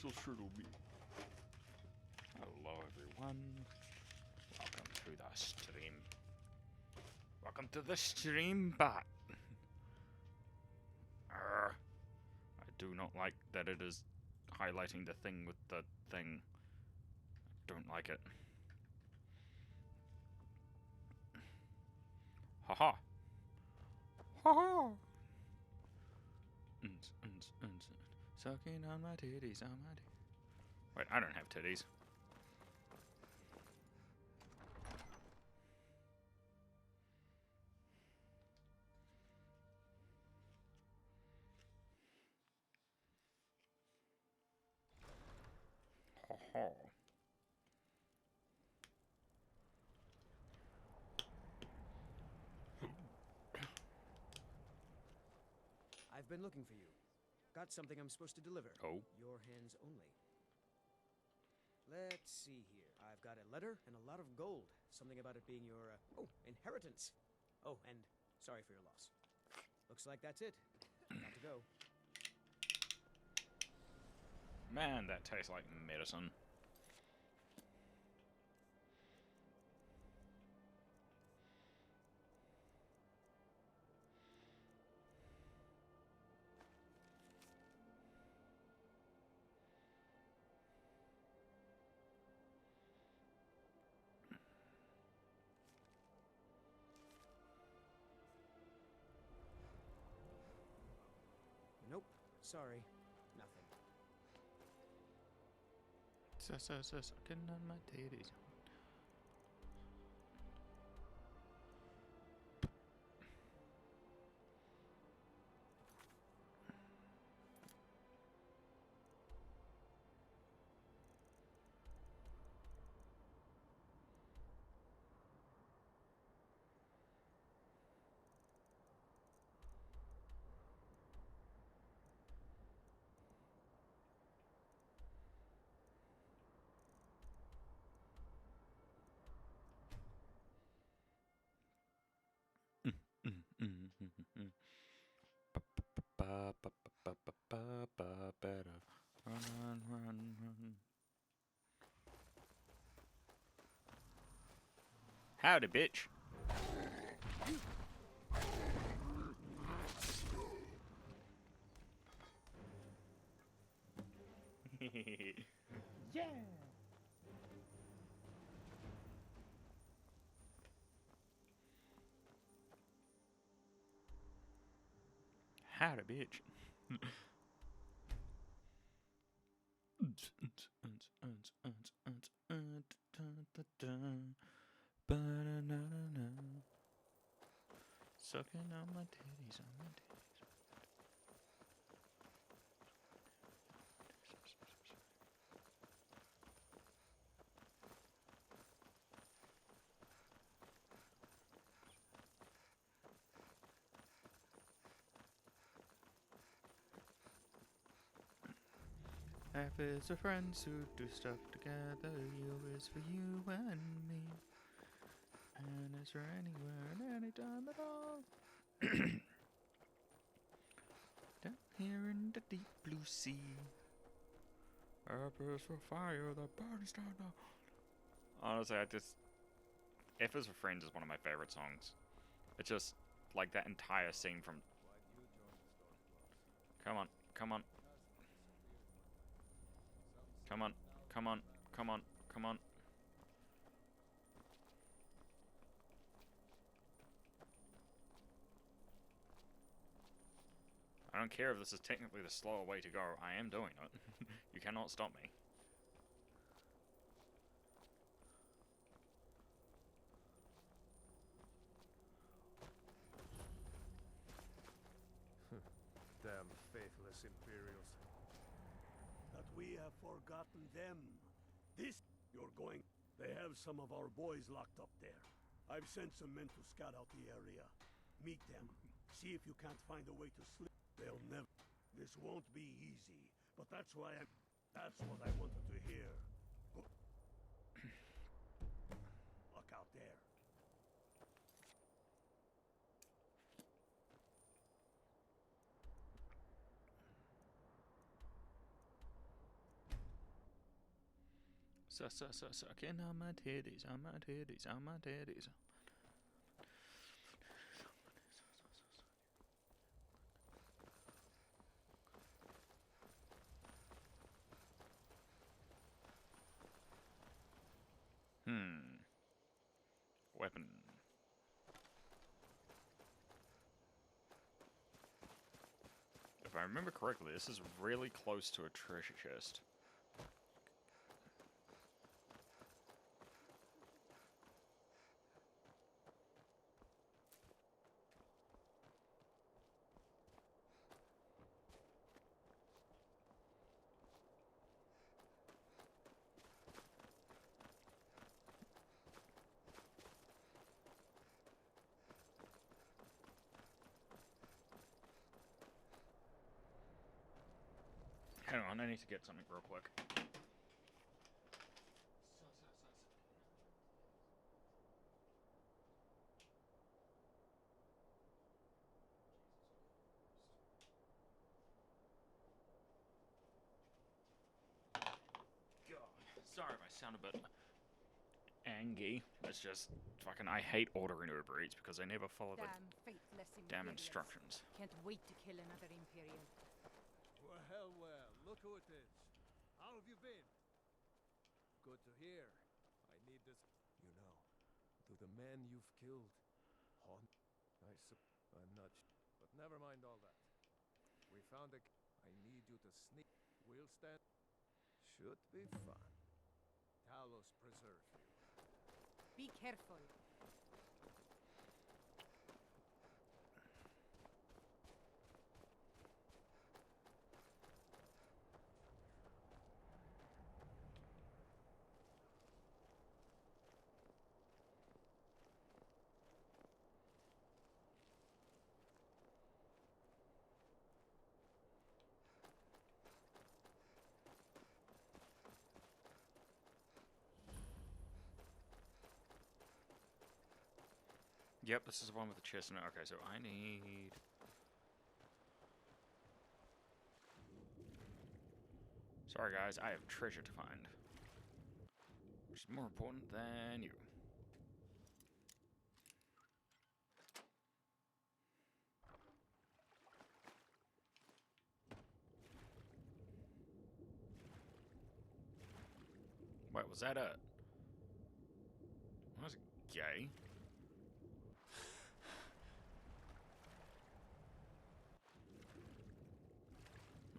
so sure it'll be. Hello, everyone. Welcome to the stream. Welcome to the stream, Prt. I do not like that it is highlighting the thing with the thing. I don't like it. Haha. Haha. Sucking on my titties, on my titties. Wait, I don't have titties. Haha. I've been looking for you. Got something I'm supposed to deliver. Oh. Your hands only. Let's see here. I've got a letter and a lot of gold. Something about it being your, inheritance. Oh, and sorry for your loss. Looks like that's it. Got to go. Man, that tastes like medicine. Nope. Sorry. Nothing. Sucking on my titties. Better run. Howdy, bitch. Yeah! Howdy, bitch. Sucking on my titties, on my titties. F is for friends who do stuff together. U is for you and me. And is for anywhere and anytime at all. Down here in the deep blue sea. F is for fire that burns down the... Honestly, F is for Friends is one of my favorite songs. It's just like that entire scene from... Come on, come on. Come on, come on, come on, come on. I don't care if this is technically the slower way to go, I am doing it. You cannot stop me. Damn faithless Imperials. That we have forgotten them. This, you're going... They have some of our boys locked up there. I've sent some men to scout out the area. Meet them. See if you can't find a way to slip. They'll never... This won't be easy, but that's why I'm... That's what I wanted to hear. Look out there. Sucking on my titties, on my titties, on my titties. Weapon. If I remember correctly, this is really close to a treasure chest. Hang on, I need to get something real quick. God, sorry if I sound a bit angry. That's just fucking. I hate ordering Uber Eats because they never follow the Damn faithless damn Imperials. instructions. Can't wait to kill another Imperial. Well, well, look who it is. How have you been? Good to hear. I need this. You know, do the men you've killed haunt? I'm not. But never mind all that. We found a. I need you to sneak. We'll stand. Should be fun. Talos preserve you. Be careful. Yep, this is the one with the chest in it. Okay, so I need... Sorry guys, I have treasure to find. Which is more important than you. Wait, was that a... Was it gay?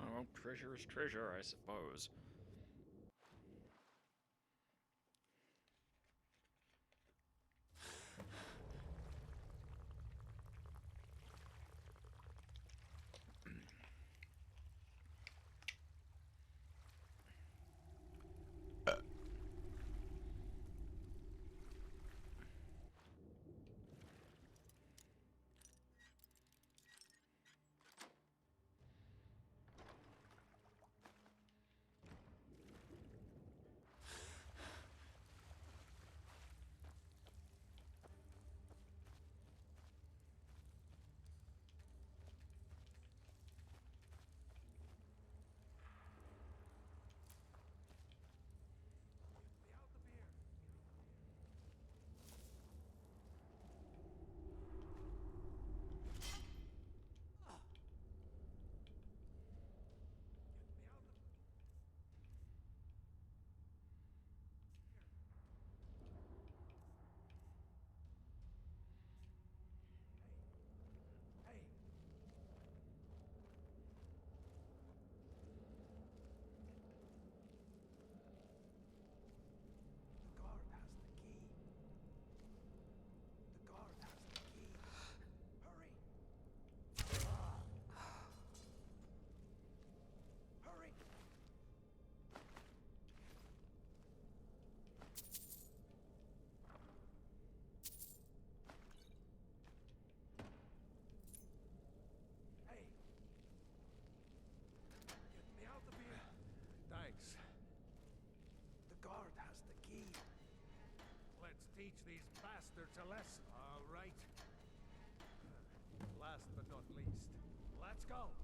Oh, well, treasure is treasure, I suppose. Teach these bastards a lesson. All right. Last but not least, let's go.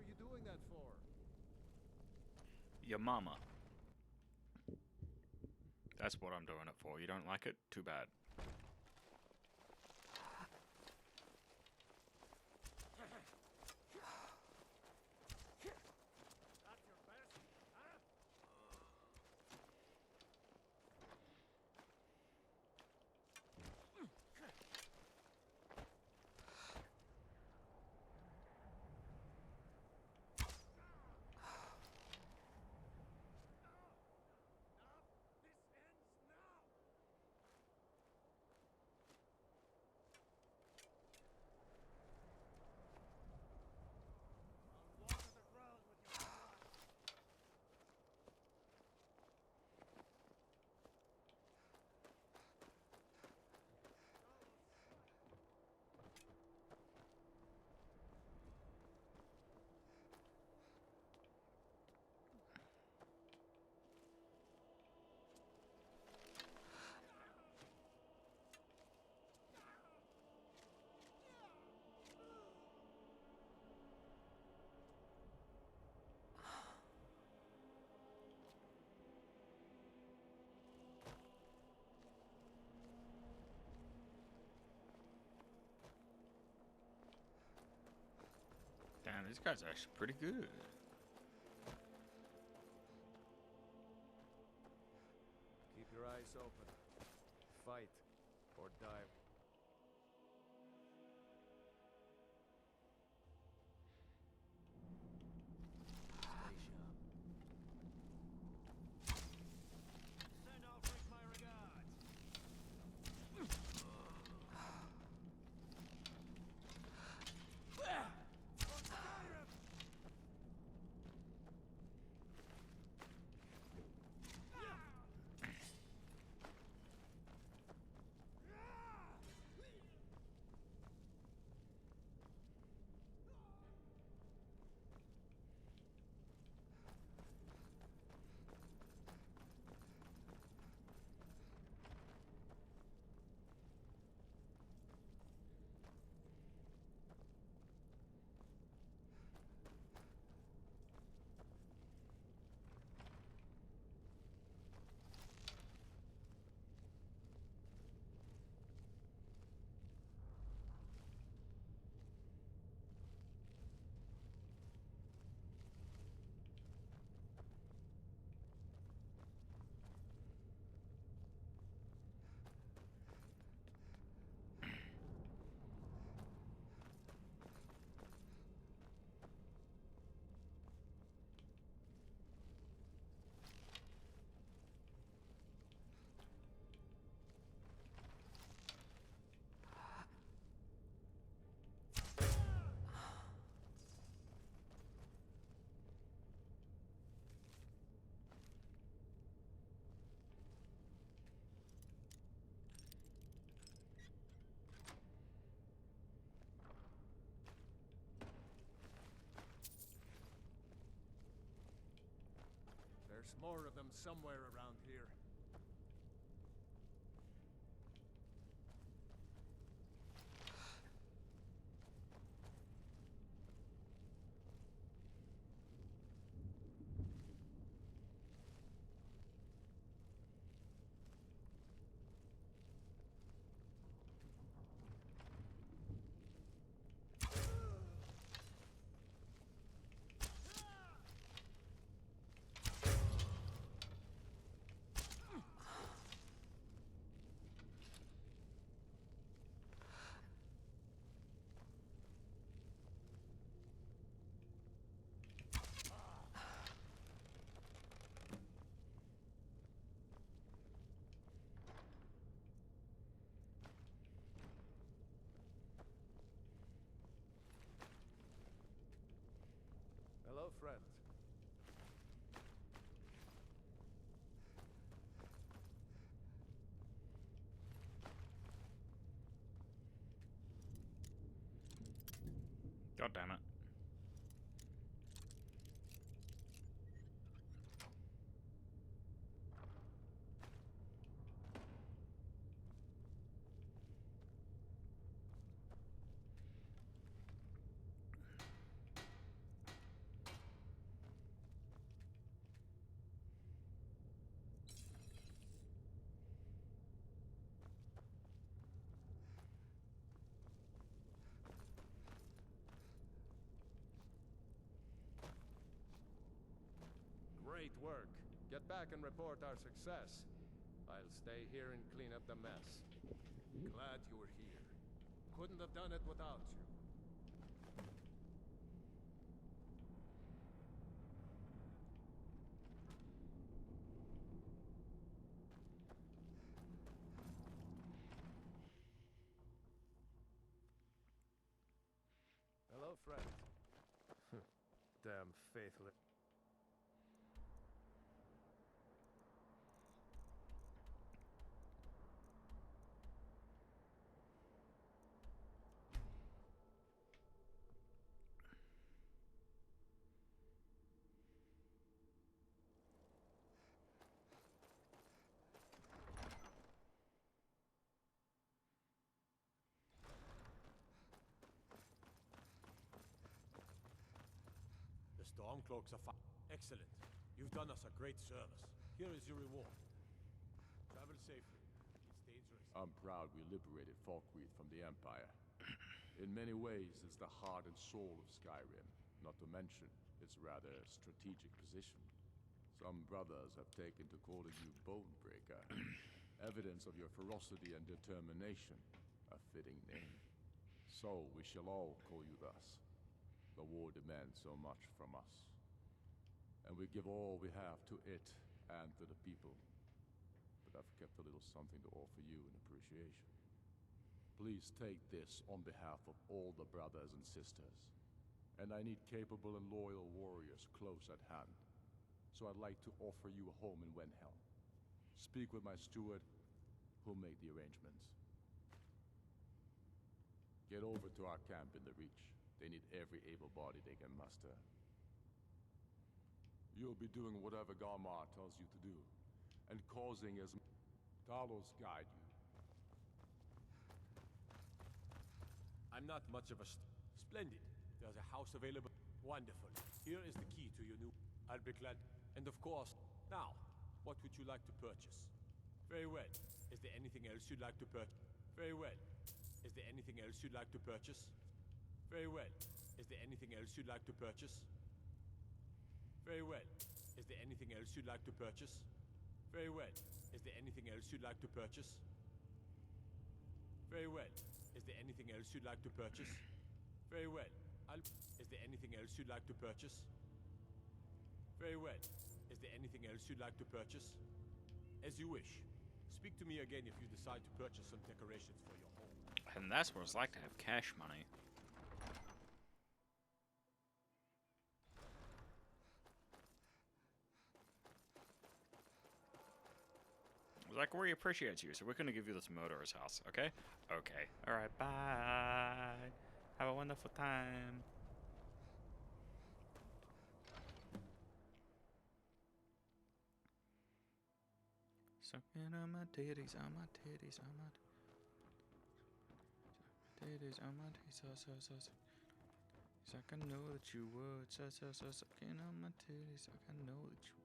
are you doing that for? Your mama. That's what I'm doing it for. You don't like it? Too bad. That's your best, huh? This ends now. I'll water the ground with your blood. Damn, this guy's actually pretty good. Keep your eyes open. Fight or die. Stay sharp. Send Alfred my regards. For Skyrim! There's more of them somewhere around here. Hello, friend. God damn it. Great work. Get back and report our success. I'll stay here and clean up the mess. Glad you were here. Couldn't have done it without you. Hello, friend. Damn faithless. The Stormcloaks are excellent. You've done us a great service. Here is your reward. Travel safely. It's dangerous. I'm proud we liberated Falkreath from the Empire. In many ways, it's the heart and soul of Skyrim, not to mention its rather strategic position. Some brothers have taken to calling you Bonebreaker. Evidence of your ferocity and determination. A fitting name. So we shall all call you thus. The war demands so much from us. And we give all we have to it and to the people. But I've kept a little something to offer you in appreciation. Please take this on behalf of all the brothers and sisters. And I need capable and loyal warriors close at hand. So I'd like to offer you a home in Wenhelm. Speak with my steward, who'll make the arrangements. Get over to our camp in the Reach. They need every able body they can muster. You'll be doing whatever Garmar tells you to do, and causing as Talos guide you. I'm not much of a splendid. There's a house available. Wonderful. Here is the key to your new... I'll be glad. And of course, now, what would you like to purchase? Very well. Is there anything else you'd like to purchase? Very well. Is there anything else you'd like to purchase? Very well. Is there anything else you'd like to purchase? Very well. Is there anything else you'd like to purchase? Very well. Is there anything else you'd like to purchase? Very well. Is there anything else you'd like to purchase? Very well. Is there anything else you'd like to purchase? Very well. Is there anything else you'd like to purchase? As you wish. Speak to me again if you decide to purchase some decorations for your home. And that's what it's like to have cash money. Zachary appreciates you, so we're gonna give you this motorist house, okay? Okay. Alright, bye. Have a wonderful time. Sucking on my titties, on my titties, on my titties, on my titties, I can know that you would, sucking on my titties, I can know that you would.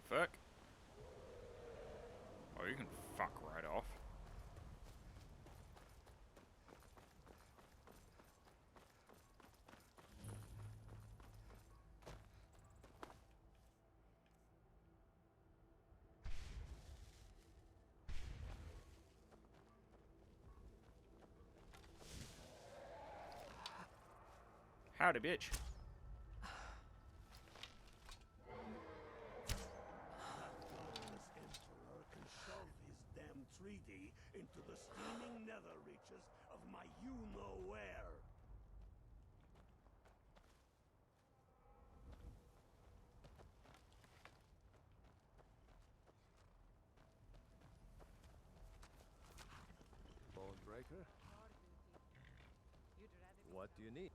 fuck? Oh, you can fuck right off. Howdy, bitch. This emperor can shove his damn treaty into the steaming nether reaches of my you-know-where. Bonebreaker? More duty. You'd rather be What do you need?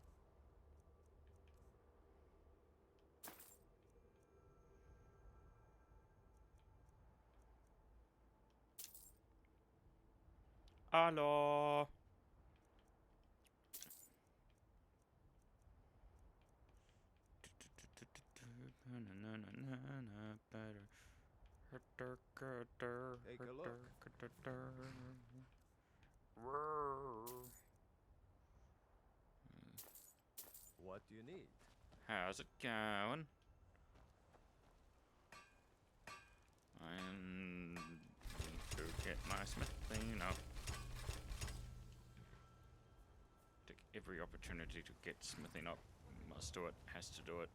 Hello. Take a look. What do you need? How's it going? I need to get my smithing up. Take every opportunity to get smithing up. Must do it. Has to do it.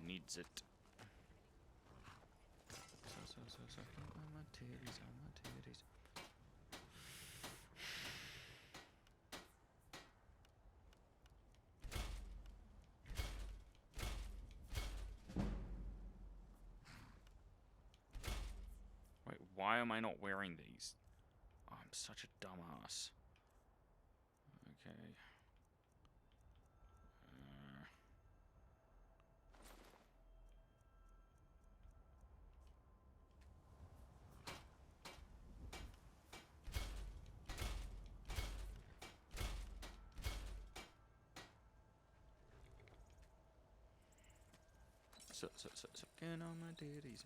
Needs it. So, on my titties, on my titties. Wait, why am I not wearing these? Oh, I'm such a dumbass. Okay. So, get on my titties.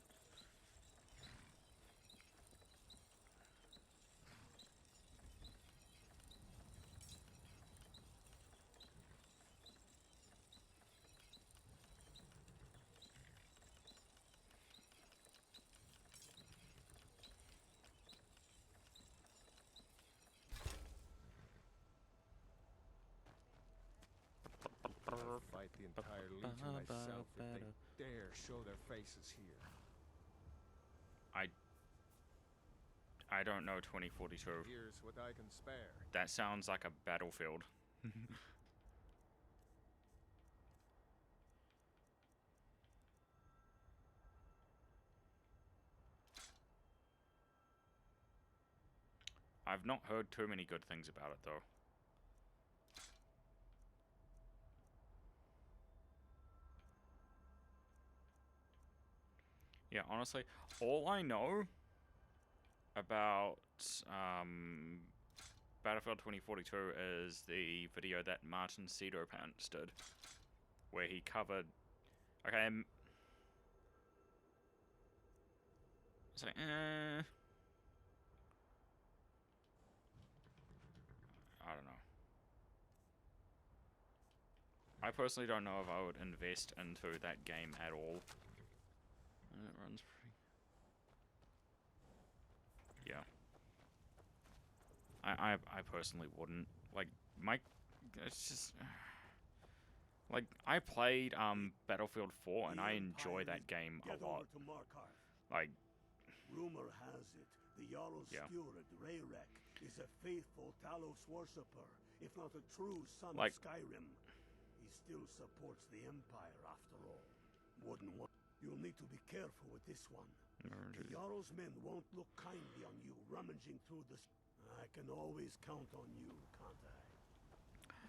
I'll fight the entire legion myself if they dare show their faces here. I don't know 2042. Here's what I can spare. That sounds like a battlefield. I've not heard too many good things about it, though. Yeah, honestly, all I know about Battlefield 2042 is the video that Martin Cedo Pants did, where he covered. Okay, it's like, I don't know. I personally don't know if I would invest into that game at all. And it runs pretty. Yeah. I personally wouldn't. Like, it's just. Like, I played Battlefield 4 and I enjoy that game a lot. Like, rumor has it the Jarl's Yeah. steward, Rayrek, is a faithful Talos worshipper, if not a true son Like- of Skyrim. He still supports the Empire, after all. Wouldn't want. You'll need to be careful with this one. The Jarl's men won't look kindly on you rummaging through the. I can always count on you, can't I?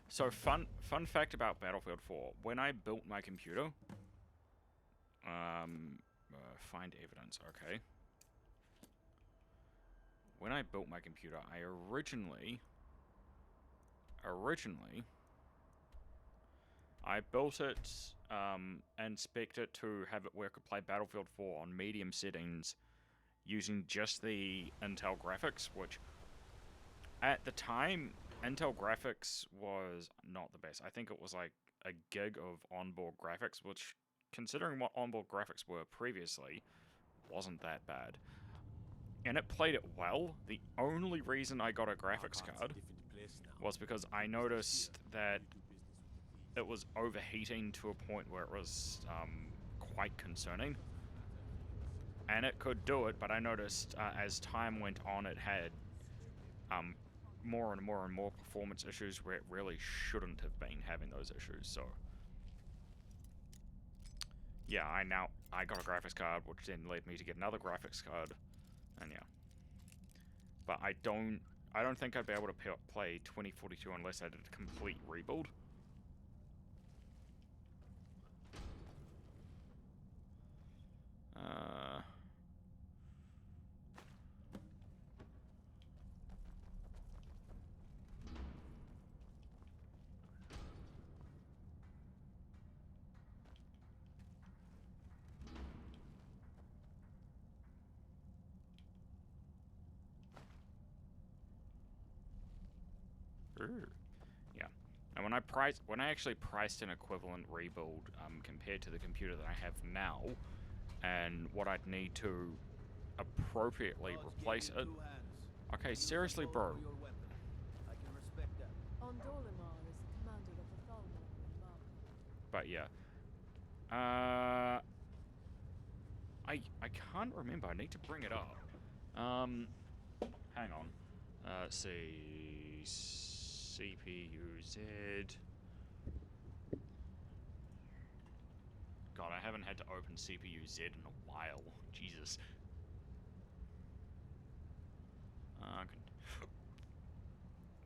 So fun fact about Battlefield 4. When I built my computer, find evidence, okay. When I built my computer, I originally, I built it inspect it to have it where it could play Battlefield 4 on medium settings using just the Intel graphics, which at the time, Intel graphics was not the best. I think it was like a gig of onboard graphics, which, considering what onboard graphics were previously, wasn't that bad. And it played it well. The only reason I got a graphics card was because I noticed that it was overheating to a point where it was quite concerning. And it could do it, but I noticed as time went on, it had more and more and more performance issues where it really shouldn't have been having those issues. So yeah, I got a graphics card, which then led me to get another graphics card, and yeah. But I don't think I'd be able to play 2042 unless I did a complete rebuild. Yeah, and when I actually priced an equivalent rebuild compared to the computer that I have now, and what I'd need to appropriately replace it. Okay, seriously, bro. But yeah, I can't remember. I need to bring it up. Hang on. Let's see. CPU Z. God, I haven't had to open CPU Z in a while. Jesus.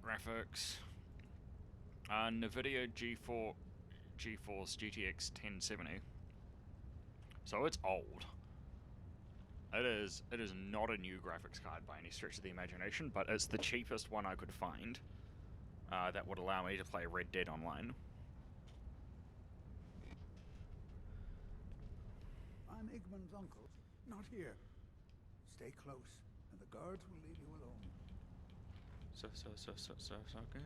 Graphics. NVIDIA GeForce GTX 1070. So it's old. It is not a new graphics card by any stretch of the imagination, but it's the cheapest one I could find that would allow me to play Red Dead Online. I'm Igmund's uncle. Not here. Stay close, and the guards will leave you alone. Sucking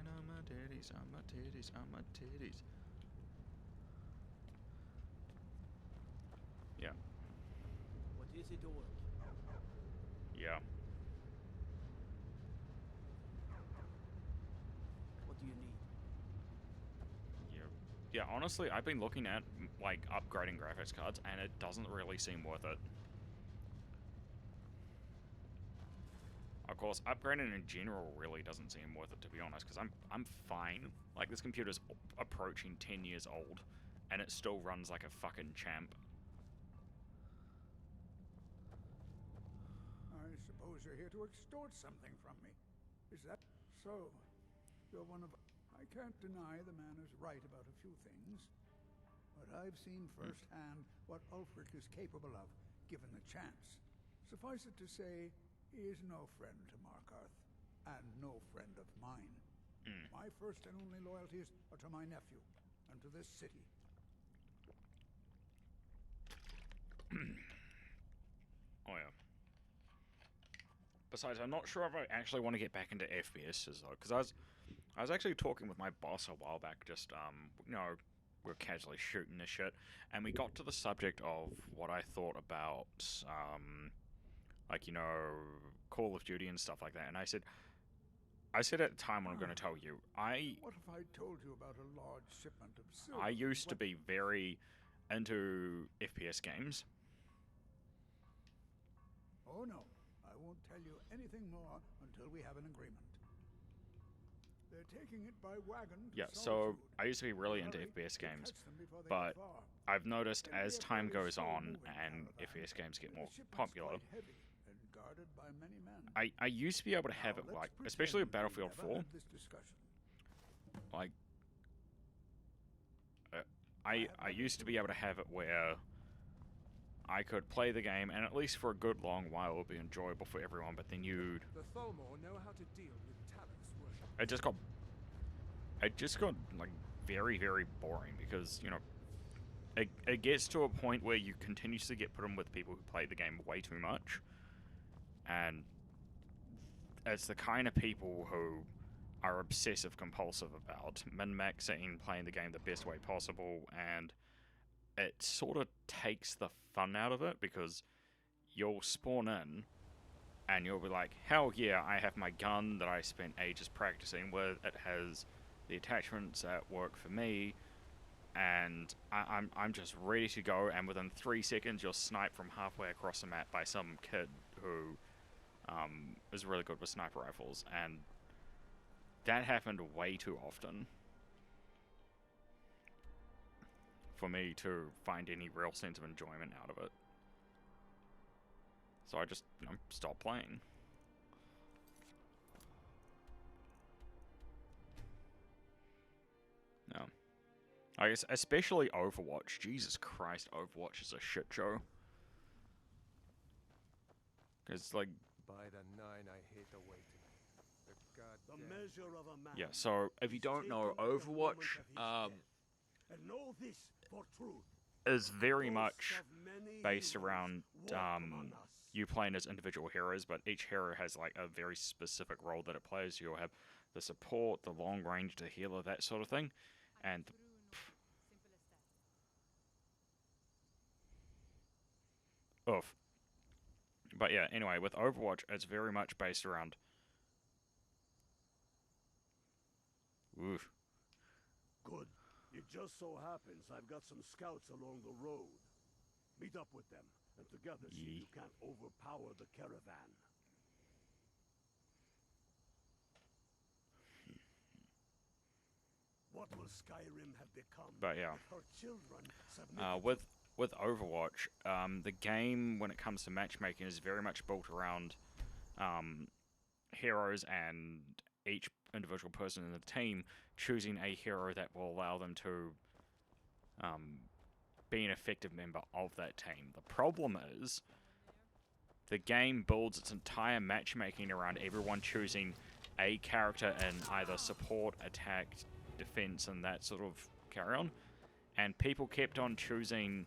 on my titties, on my titties, on my titties. Yeah. What is it, Orc? Yeah. What do you need? Yeah, honestly, I've been looking at, like, upgrading graphics cards, and it doesn't really seem worth it. Of course, upgrading in general really doesn't seem worth it, to be honest, because I'm fine. Like, this computer's approaching 10 years old, and it still runs like a fucking champ. I suppose you're here to extort something from me. Is that so? You're one of... I can't deny the man is right about a few things, but I've seen firsthand what Ulfric is capable of, given the chance. Suffice it to say, he is no friend to Markarth, and no friend of mine. My first and only loyalties are to my nephew, and to this city. Oh yeah. Besides, I'm not sure if I actually want to get back into FPSs though, because I was actually talking with my boss a while back, just you know, we were casually shooting this shit, and we got to the subject of what I thought about like, you know, Call of Duty and stuff like that, and I said at the time, when I'm going to tell you, What if I told you about a large shipment of silver? I used to be very into FPS games. Oh no, I won't tell you anything more until we have an agreement. They're taking it by wagon to Yeah, so Solitude. I used to be really into Hurry, FPS we'll games, catch them before they but get far. I've noticed It'll be as a time fairly goes on slow-moving and caravan, FPS games get but more the shipment's popular, quite heavy and guarded by many men. I used to be able to have it, Now, like, let's especially with pretend we Battlefield never 4, had this discussion. like, I used to be able to have it where I could play the game, and at least for a good long while it would be enjoyable for everyone, but then The Thalmor know how to deal with Talus worship. it just got, like, very, very boring, because, you know, it gets to a point where you continuously get put in with people who play the game way too much, and it's the kind of people who are obsessive compulsive about min-maxing, playing the game the best way possible, and it sort of takes the fun out of it, because you'll spawn in and you'll be like, hell yeah, I have my gun that I spent ages practicing with, it has the attachments that work for me, and I'm just ready to go, and within 3 seconds you're sniped from halfway across the map by some kid who is really good with sniper rifles, and that happened way too often for me to find any real sense of enjoyment out of it. So I just, stopped playing. No. I guess, especially Overwatch. Jesus Christ, Overwatch is a shit show. Because, like... By the 9, I hate the waiting. The goddamn... measure of a man. Yeah, so if you don't know, Overwatch And know this for truth. is very much based around you playing as individual heroes, but each hero has like a very specific role that it plays. You'll have the support, the long range, the healer, that sort of thing. And oof. But yeah, anyway, with Overwatch, it's very much based around... Oof. Good. It just so happens I've got some scouts along the road. Meet up with them, and together see if you can't overpower the caravan. What will Skyrim have become? But yeah, if her children with Overwatch, the game, when it comes to matchmaking, is very much built around heroes and each individual person in the team choosing a hero that will allow them to be an effective member of that team. The problem is, the game builds its entire matchmaking around everyone choosing a character in either support, attack, defense, and that sort of carry on. And people kept on choosing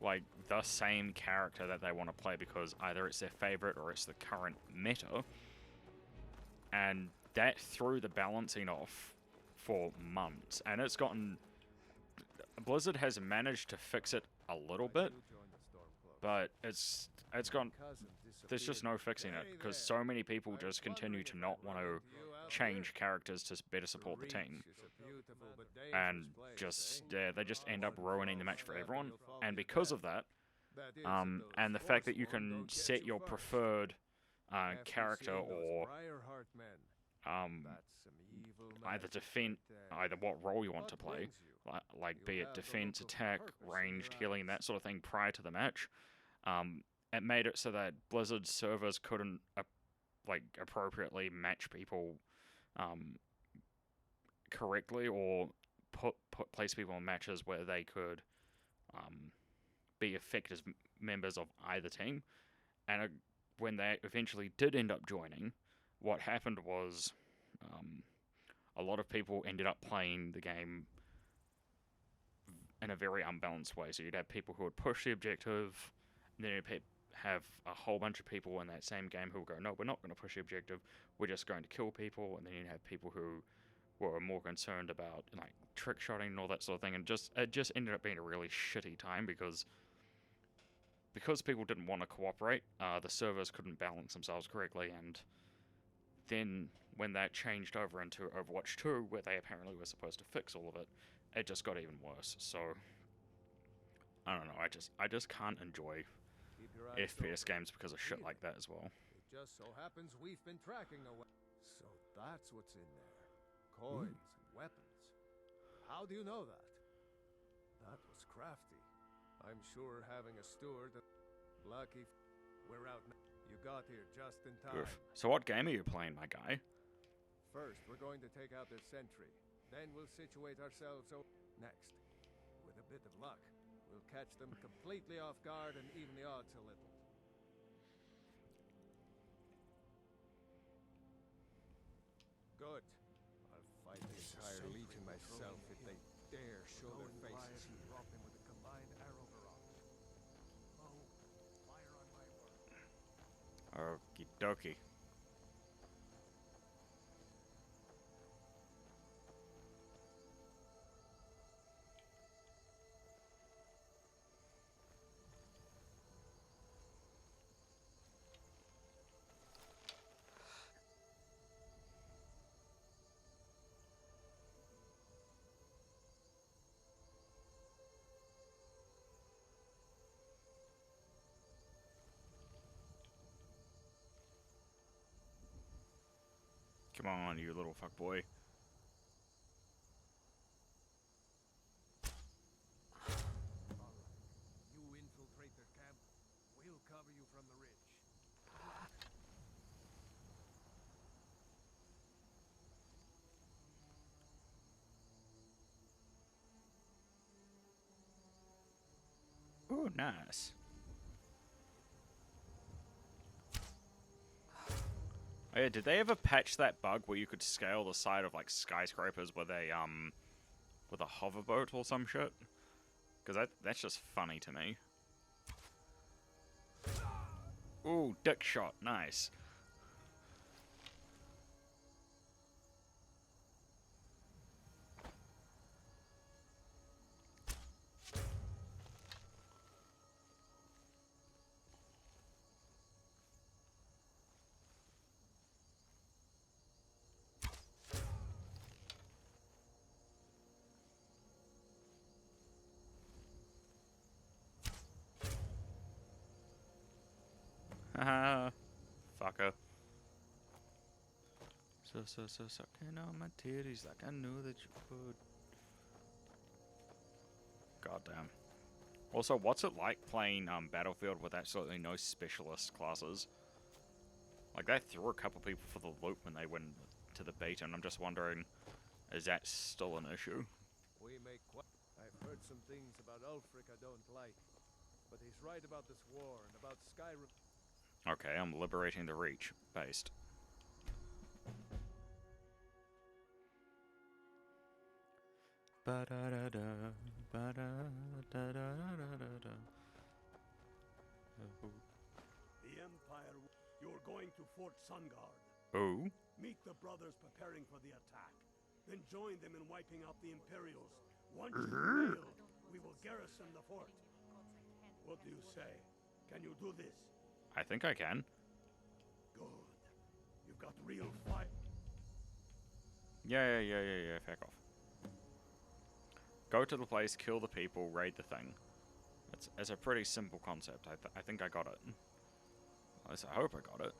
like the same character that they want to play because either it's their favorite or it's the current meta. And that threw the balancing off for months. And it's gotten... Blizzard has managed to fix it a little bit, but it's gone... There's just no fixing it, because so many people just continue to not want to change characters to better support the team. And just, they just end up ruining the match for everyone. And because of that, and the fact that you can set your preferred character or either what role you want to play, like be it defense, attack, ranged, healing, that sort of thing prior to the match. It made it so that Blizzard servers couldn't appropriately match people correctly, or place people in matches where they could be effective members of either team. And when they eventually did end up joining, what happened was a lot of people ended up playing the game in a very unbalanced way. So you'd have people who would push the objective, and then you'd have a whole bunch of people in that same game who would go, no, we're not going to push the objective, we're just going to kill people. And then you'd have people who were more concerned about like trick shotting and all that sort of thing. And it just ended up being a really shitty time because people didn't want to cooperate. The servers couldn't balance themselves correctly, and then when that changed over into Overwatch 2, where they apparently were supposed to fix all of it, it just got even worse. So I don't know. I just can't enjoy FPS games because of shit like that as well. It just so happens we've been tracking away. So that's what's in there. Coins and weapons. How do you know that? That was crafty. I'm sure having a steward... Lucky we're out now. You got here just in time. Oof. So what game are you playing, my guy? First, we're going to take out this sentry. Then we'll situate ourselves next. With a bit of luck, we'll catch them completely off guard and even the odds a little. Good. I'll fight the entire legion myself if they dare show their faces here. Okie dokie. Come on, you little fuckboy. You infiltrate their camp, we'll cover you from the ridge. Ooh, nice. Oh yeah, did they ever patch that bug where you could scale the side of like skyscrapers with a hoverboat or some shit? Because that's just funny to me. Ooh, dick shot, nice. Haha, fucker. So sucking on my titties like I knew that you would. Goddamn. Also, what's it like playing Battlefield with absolutely no specialist classes? Like, they threw a couple people for the loop when they went to the beta, and I'm just wondering, is that still an issue? We make I've heard some things about Ulfric I don't like, but he's right about this war and about Skyrim. Okay, I'm liberating the Reach. Based. Ba-da-da-da, ba-da-da-da-da-da-da. The Empire. You're going to Fort Sungard. Oh? Meet the brothers preparing for the attack. Then join them in wiping out the Imperials. Once you fail, we will garrison the fort. What do you say? Can you do this? I think I can. Good. You've got real fight. Yeah, fuck off. Go to the place, kill the people, raid the thing. It's a pretty simple concept. I think I got it. At least I hope I got it.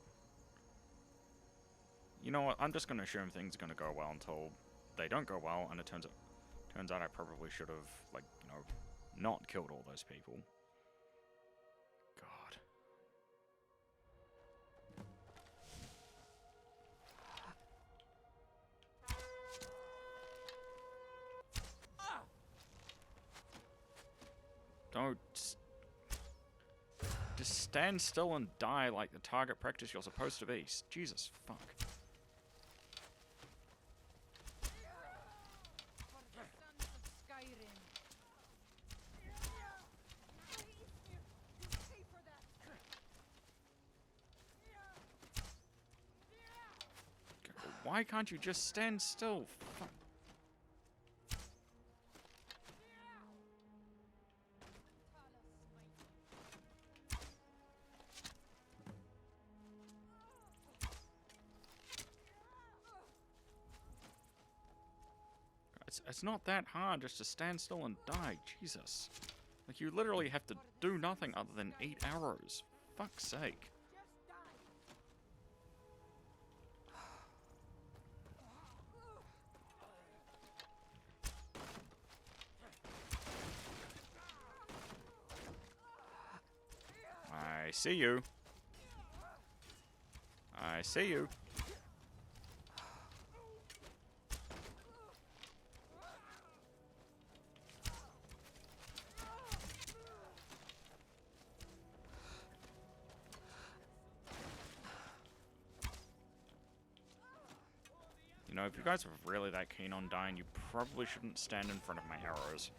You know what? I'm just going to assume things are going to go well until they don't go well, and it turns out I probably should have, like, you know, not killed all those people. God. Don't... Just stand still and die like the target practice you're supposed to be. Jesus, fuck. For the sons of Skyrim. You pay for that. Why can't you just stand still? Fuck. It's not that hard just to stand still and die, Jesus. Like, you literally have to do nothing other than eat arrows. Fuck's sake. I see you. I see you. You know, if you guys are really that keen on dying, you probably shouldn't stand in front of my arrows.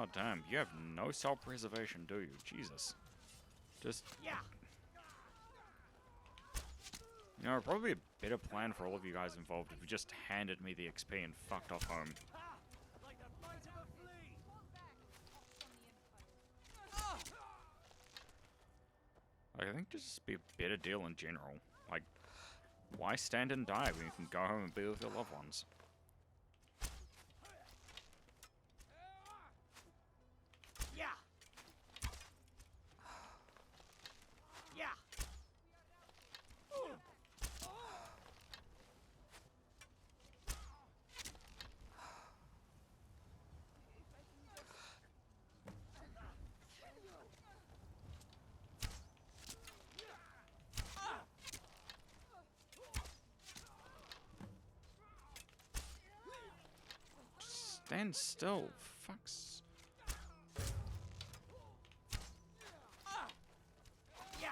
God damn, you have no self-preservation, do you? Jesus. Just... Yeah. You know, probably a better plan for all of you guys involved if you just handed me the XP and fucked off home. Like the bite of a flea! Like, I think just be a better deal in general. Like, why stand and die when you can go home and be with your loved ones? Yeah. Yeah. Stand still, fucks. Yeah.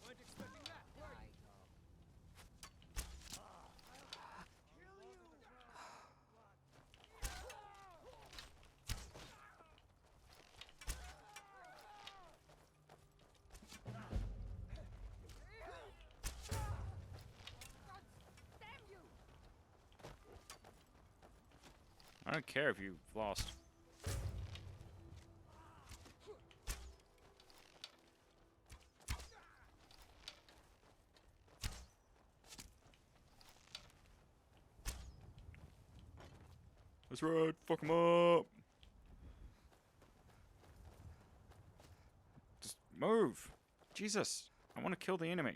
Weren't expecting that, were you? I don't care if you've lost. That's right, fuck him up! Just move! Jesus, I want to kill the enemy.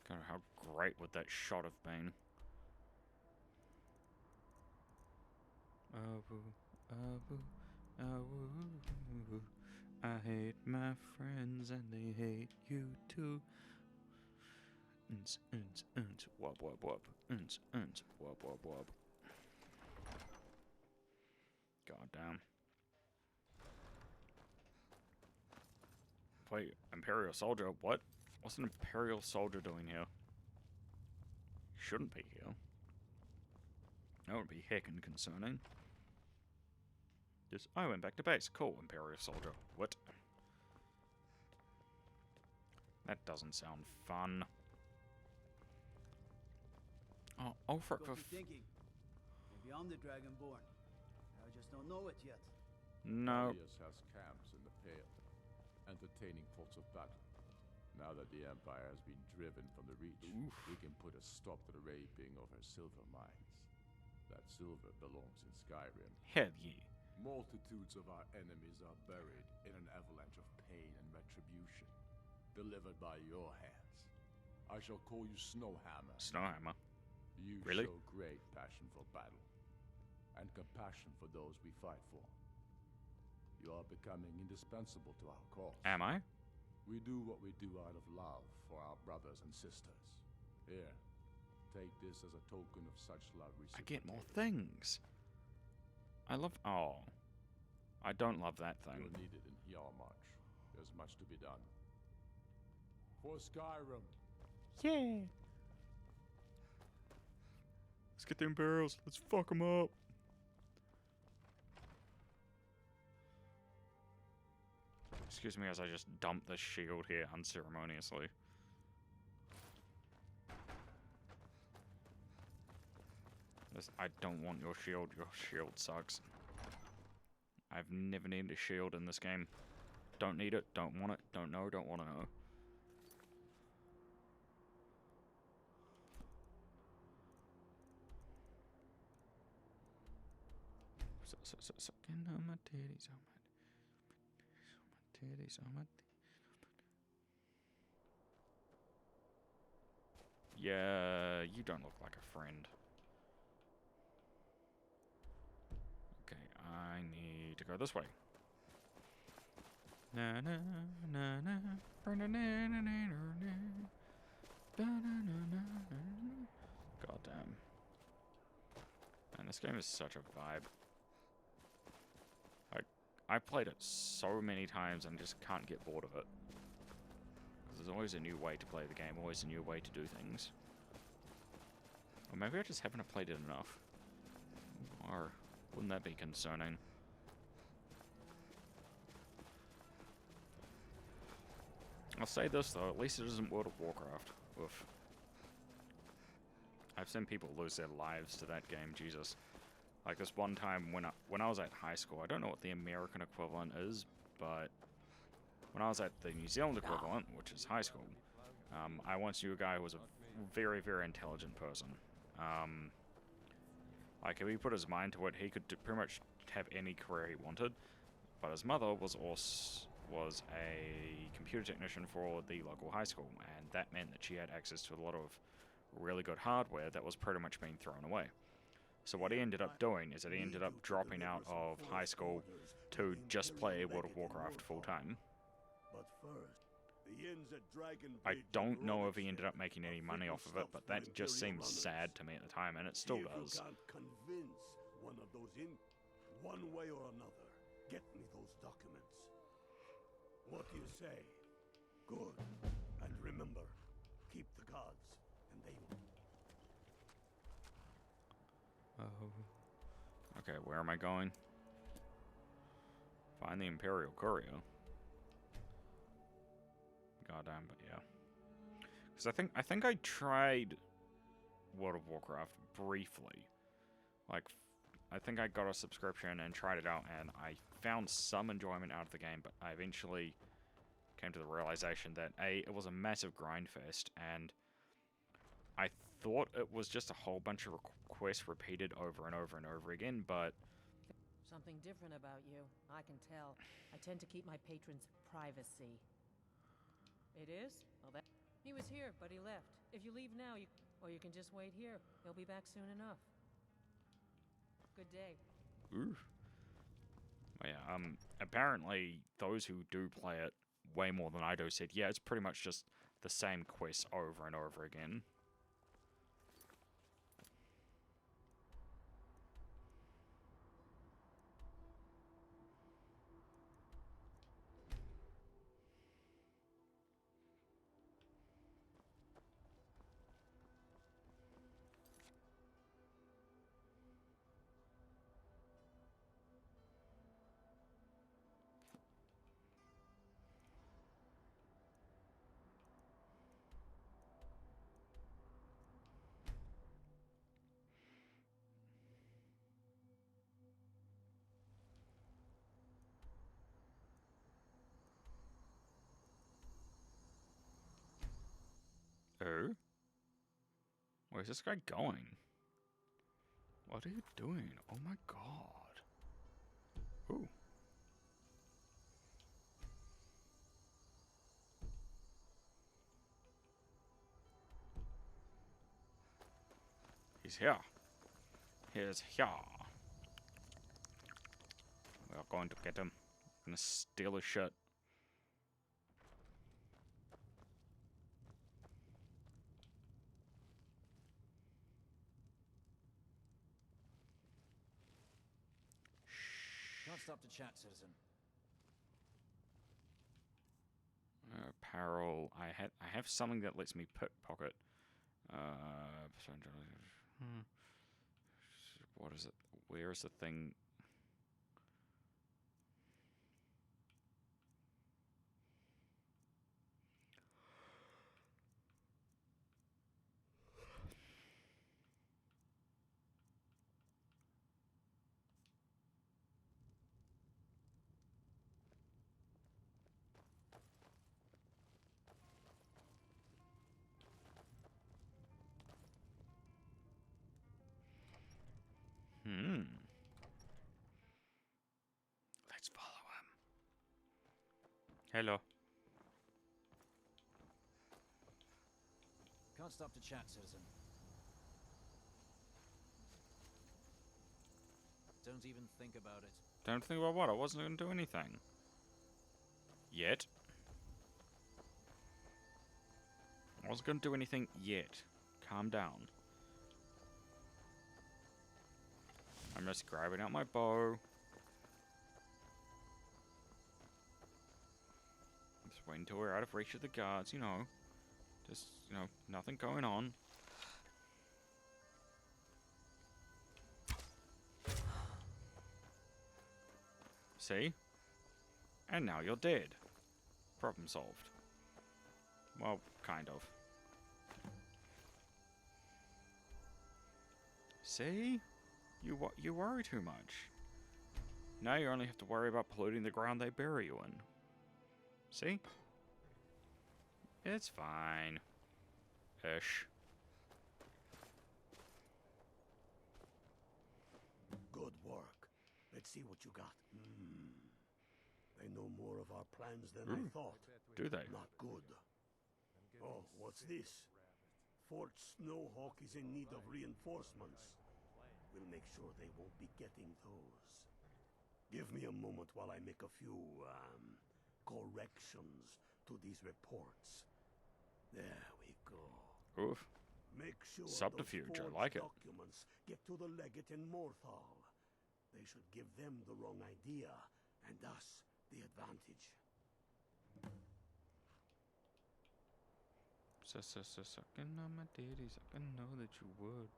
God, how great would that shot have been? I hate my friends and they hate you too. Wub wub wub. Wub wub wub. God damn. Wait, Imperial Soldier? What? What's an Imperial Soldier doing here? Shouldn't be here. That would be heckin' concerning. Just, I went back to base. Cool, Imperial Soldier. What? That doesn't sound fun. Oh, for Got me thinking. Maybe I'm the Dragonborn. I just don't know it yet. No. Claudius has camps in the Pale, entertaining thoughts of battle. Now that the Empire has been driven from the Reach, we can put a stop to the raping of her silver mines. That silver belongs in Skyrim. Hell yeah. Multitudes of our enemies are buried in an avalanche of pain and retribution, delivered by your hands. I shall call you Snowhammer. Snowhammer. You Really? show great passion for battle, and compassion for those we fight for. You are becoming indispensable to our cause. Am I? We do what we do out of love for our brothers and sisters. Here, take this as a token of such love I get more reciprocated. things. I love... Oh. I don't love that thing. You're needed in Yarmarch. There's much to be done. For Skyrim. Yeah. Let's get the Imperials. Let's fuck them up. Excuse me as I just dump this shield here unceremoniously. I don't want your shield. Your shield sucks. I've never needed a shield in this game. Don't need it. Don't want it. Don't know. Don't want to know. Sucking on my titties, on my titties, on my titties. Yeah, you don't look like a friend. Okay, I need to go this way. Na na na na na na na na na. God damn. Man, this game is such a vibe. Like, I've played it so many times and just can't get bored of it. There's always a new way to play the game, always a new way to do things. Or maybe I just haven't played it enough. Or wouldn't that be concerning? I'll say this though, at least it isn't World of Warcraft. Oof. I've seen people lose their lives to that game, Jesus. Like this one time when I was at high school, I don't know what the American equivalent is, but when I was at the New Zealand equivalent, which is high school, I once knew a guy who was a very, very intelligent person. Like, if he put his mind to it, he could pretty much have any career he wanted. But his mother was a computer technician for the local high school, and that meant that she had access to a lot of really good hardware that was pretty much being thrown away. So what he ended up doing is that he ended up dropping out of high school to just play World of Warcraft full time. But first, the inns at Dragon I Bridge don't and know if Rhodes he ended up making any are money fickle off of it, stuff but for that just Imperial seems runners. sad to me at the time, and it still If does. you can't convince one of those in one way or another, get me those documents. What do you say? Good. And remember, keep the gods, and they will. Oh. Okay, where am I going? Find the Imperial Courier. Goddamn, but yeah. Because I think I tried World of Warcraft briefly. Like, I think I got a subscription and tried it out, and I found some enjoyment out of the game, but I eventually came to the realization that it was a massive grind fest, and I thought it was just a whole bunch of quests repeated over and over and over again, but Something different about you, I can tell. I tend to keep my patrons' privacy. It is? Well, that... He was here, but he left. If you leave now, or you can just wait here. He'll be back soon enough. Good day. ooh. Well, yeah, apparently those who do play it way more than I do said, yeah, it's pretty much just the same quests over and over again. Oh? Where's this guy going? What are you doing? Oh my god. Ooh. He's here. He's here. We are going to get him. We're gonna steal his shit. Can't stop to chat, citizen. Apparel. I have something that lets me pickpocket. What is it? Where is the thing? Let's follow him. Hello. Can't stop to chat, citizen. Don't even think about it. Don't think about what? I wasn't going to do anything. Yet. I wasn't gonna do anything yet. Calm down. I'm just grabbing out my bow. Just wait until we're out of reach of the guards, you know. Just, you know, nothing going on. See? And now you're dead. Problem solved. Well, kind of. See? You worry too much. Now you only have to worry about polluting the ground they bury you in. See? It's fine. Ish. Good work. Let's see what you got. They know more of our plans than I thought. Do they? Not good. Oh, what's this? Fort Snowhawk is in need of reinforcements. We'll make sure they won't be getting those. Give me a moment while I make a few, corrections to these reports. There we go. Oof. Make sure Subterfuge, those I like it. documents get to the legate in Morthal. They should give them the wrong idea, and us the advantage. Sucking on my titties, I know that you would.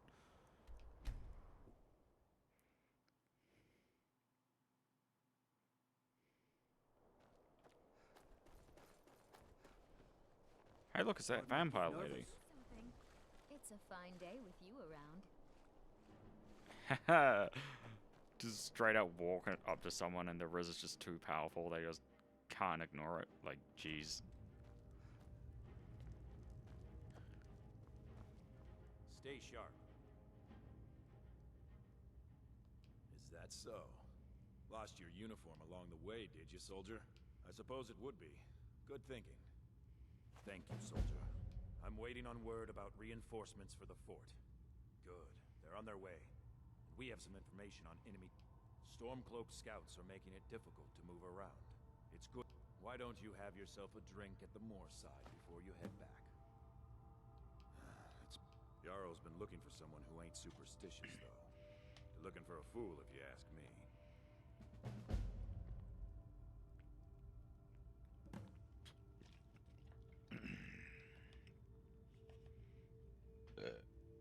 Hey, look, it's that vampire lady. Something. It's a fine day with you around. Haha. Just straight up walking up to someone and the Riz is just too powerful. They just can't ignore it. Like, jeez. Stay sharp. Is that so? Lost your uniform along the way, did you, soldier? I suppose it would be. Good thinking. Thank you, soldier. I'm waiting on word about reinforcements for the fort. Good. They're on their way. We have some information on enemy... Stormcloak scouts are making it difficult to move around. It's good. Why don't you have yourself a drink at the moorside before you head back? Yarrow's been looking for someone who ain't superstitious, though. You're looking for a fool, if you ask me.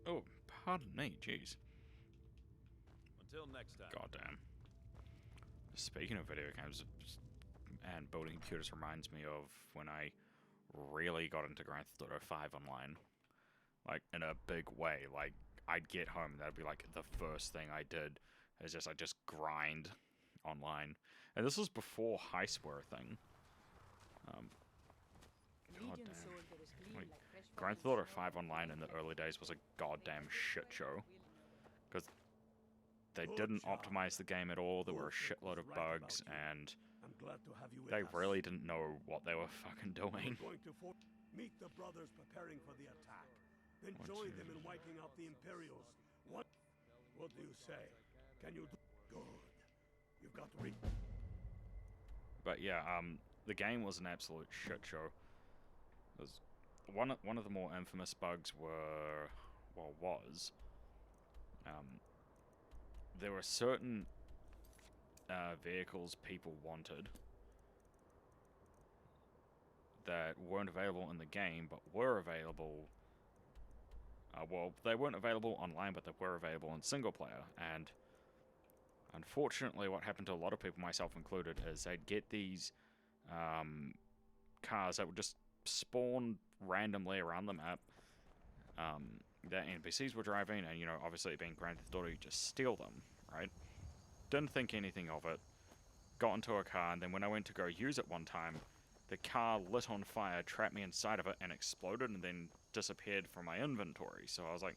Oh, pardon me, jeez. Until next time. Goddamn. Speaking of video games and building computers reminds me of when I really got into Grand Theft Auto 5 online. Like, in a big way. Like, I'd get home, that'd be like the first thing I did. Is just, I just grind online. And this was before heists were a thing. Goddamn. Like, Grand Theft Auto 5 online in the early days was a goddamn shit show. Because they didn't optimize the game at all, there were a shitload of bugs, and they really didn't know what they were fucking doing. Meet the brothers preparing for the attack. Then join them in wiping out the Imperials. What do you say? Can you do good? You've got to read. But yeah, the game was an absolute shit show. It was one of the more infamous bugs was there were certain vehicles people wanted that weren't available in the game, but were available. Well, they weren't available online, but they were available in single player. And unfortunately, what happened to a lot of people, myself included, is they'd get these cars that would just spawn randomly around the map. That NPCs were driving, and, you know, obviously being Grand Theft Auto, you just steal them, right? Didn't think anything of it. Got into a car, and then when I went to go use it one time, the car lit on fire, trapped me inside of it, and exploded, and then disappeared from my inventory. So I was like,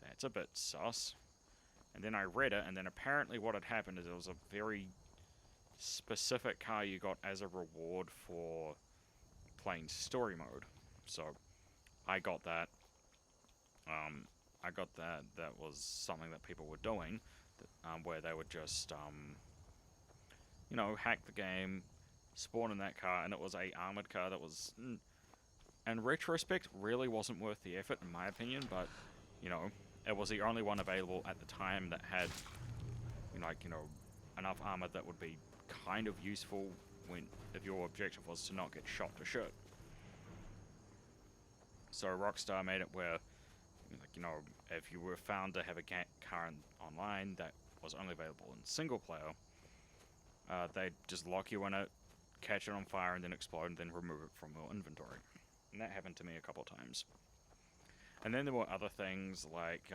that's a bit sus. And then I read it, and then apparently what had happened is it was a very specific car you got as a reward for playing story mode. So I got that. That was something that people were doing, where they would just, you know, hack the game, spawn in that car, and it was a armored car that was in retrospect, really wasn't worth the effort, in my opinion, but, you know, it was the only one available at the time that had, enough armor that would be kind of useful if your objective was to not get shot to shit. So Rockstar made it where, if you were found to have a car online that was only available in single player, they'd just lock you in it, catch it on fire, and then explode, and then remove it from your inventory. And that happened to me a couple times. And then there were other things like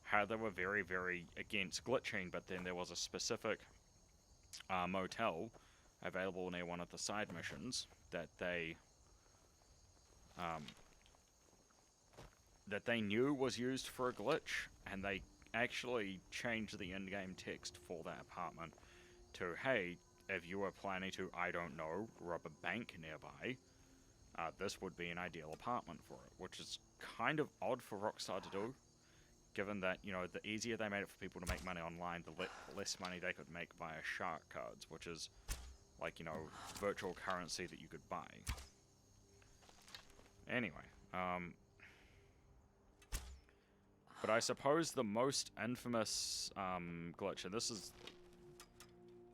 how they were very, very against glitching, but then there was a specific motel available near one of the side missions that they knew was used for a glitch, and they actually changed the in-game text for that apartment to, hey, if you were planning to, I don't know, rob a bank nearby, this would be an ideal apartment for it, which is kind of odd for Rockstar to do, given that, the easier they made it for people to make money online, the less money they could make via shark cards, which is, like, virtual currency that you could buy. Anyway, but I suppose the most infamous glitch, and this is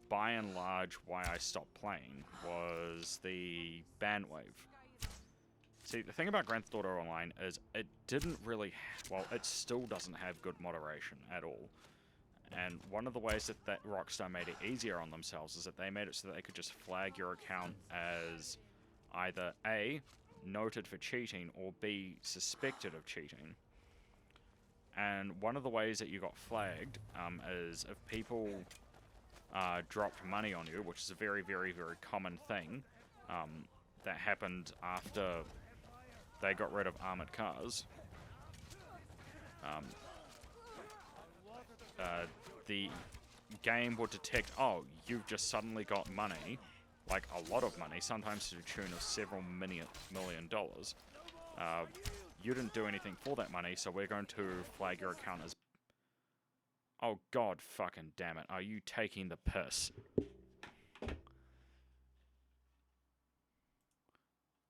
by and large why I stopped playing, was the ban wave. See, the thing about Grand Theft Auto Online is it didn't really, it still doesn't have good moderation at all. And one of the ways that Rockstar made it easier on themselves is that they made it so that they could just flag your account as either A, noted for cheating, or B, suspected of cheating. And one of the ways that you got flagged is if people dropped money on you, which is a very, very, very common thing that happened after they got rid of armored cars. The game would detect, oh, you've just suddenly got money, like a lot of money, sometimes to the tune of several million dollars. You didn't do anything for that money, so we're going to flag your account as... Oh, god fucking damn it. Are you taking the piss?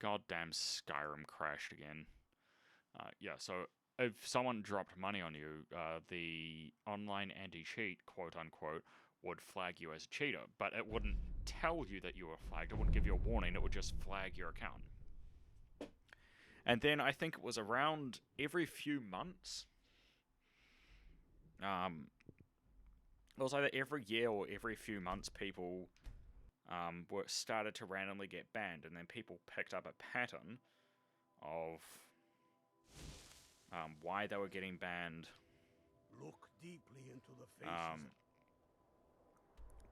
Goddamn Skyrim crashed again. Yeah, so if someone dropped money on you, the online anti-cheat, quote-unquote, would flag you as a cheater, but it wouldn't tell you that you were flagged. It wouldn't give you a warning. It would just flag your account. And then I think it was around every few months. It was either every year or every few months people started to randomly get banned, and then people picked up a pattern of why they were getting banned. Look deeply into the faces.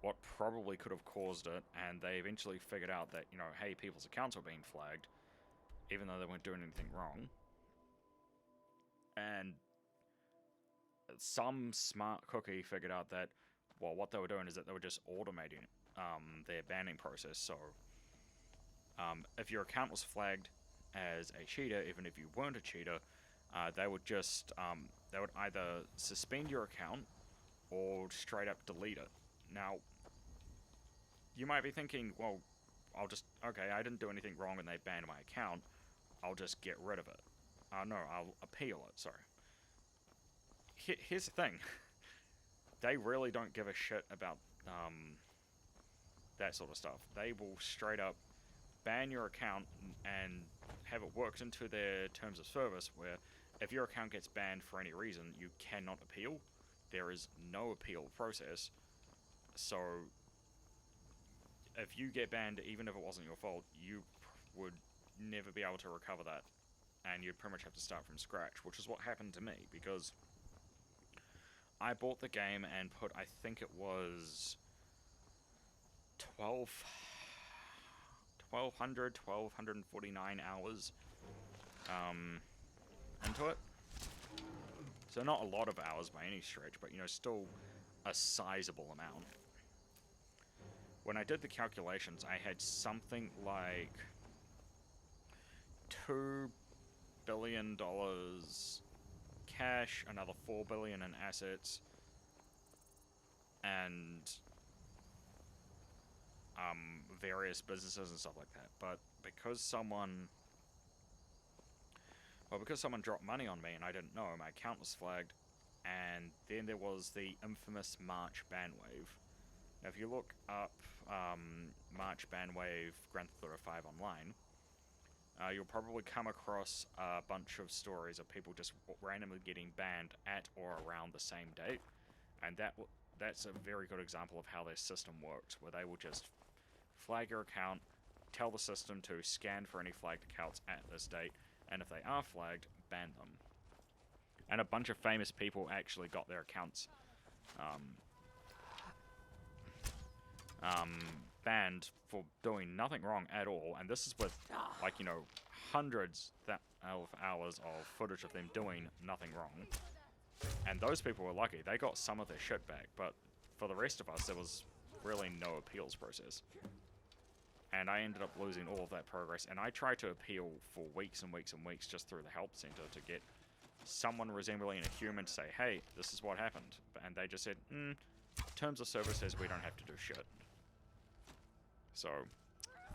What probably could have caused it, and they eventually figured out that, hey, people's accounts were being flagged, even though they weren't doing anything wrong. And some smart cookie figured out that, well, what they were doing is that they were just automating their banning process. So, if your account was flagged as a cheater, even if you weren't a cheater, they would just, they would either suspend your account or straight up delete it. Now, you might be thinking, well, okay, I didn't do anything wrong and they banned my account, I'll just get rid of it. No, I'll appeal it, sorry. Here's the thing. They really don't give a shit about that sort of stuff. They will straight up ban your account and have it worked into their terms of service where if your account gets banned for any reason, you cannot appeal. There is no appeal process. So if you get banned, even if it wasn't your fault, you would never be able to recover that, and you'd pretty much have to start from scratch, which is what happened to me, because I bought the game and put, I think it was 1,249 hours into it. So not a lot of hours by any stretch, but still a sizable amount. When I did the calculations, I had something like $2 billion cash, another $4 billion in assets, and various businesses and stuff like that. But because someone Well, because someone dropped money on me and I didn't know, my account was flagged, and then there was the infamous March ban wave. Now, if you look up March ban wave Grand Theft Auto 5 online, you'll probably come across a bunch of stories of people just randomly getting banned at or around the same date, and that's a very good example of how their system works, where they will just flag your account, tell the system to scan for any flagged accounts at this date, and if they are flagged, ban them. And a bunch of famous people actually got their accounts banned for doing nothing wrong at all, and this is with, like, you know, hundreds of hours of footage of them doing nothing wrong. And those people were lucky. They got some of their shit back, but for the rest of us, there was really no appeals process. And I ended up losing all of that progress, and I tried to appeal for weeks and weeks and weeks just through the help center to get someone resembling a human to say, hey, this is what happened. And they just said, terms of service says we don't have to do shit. So,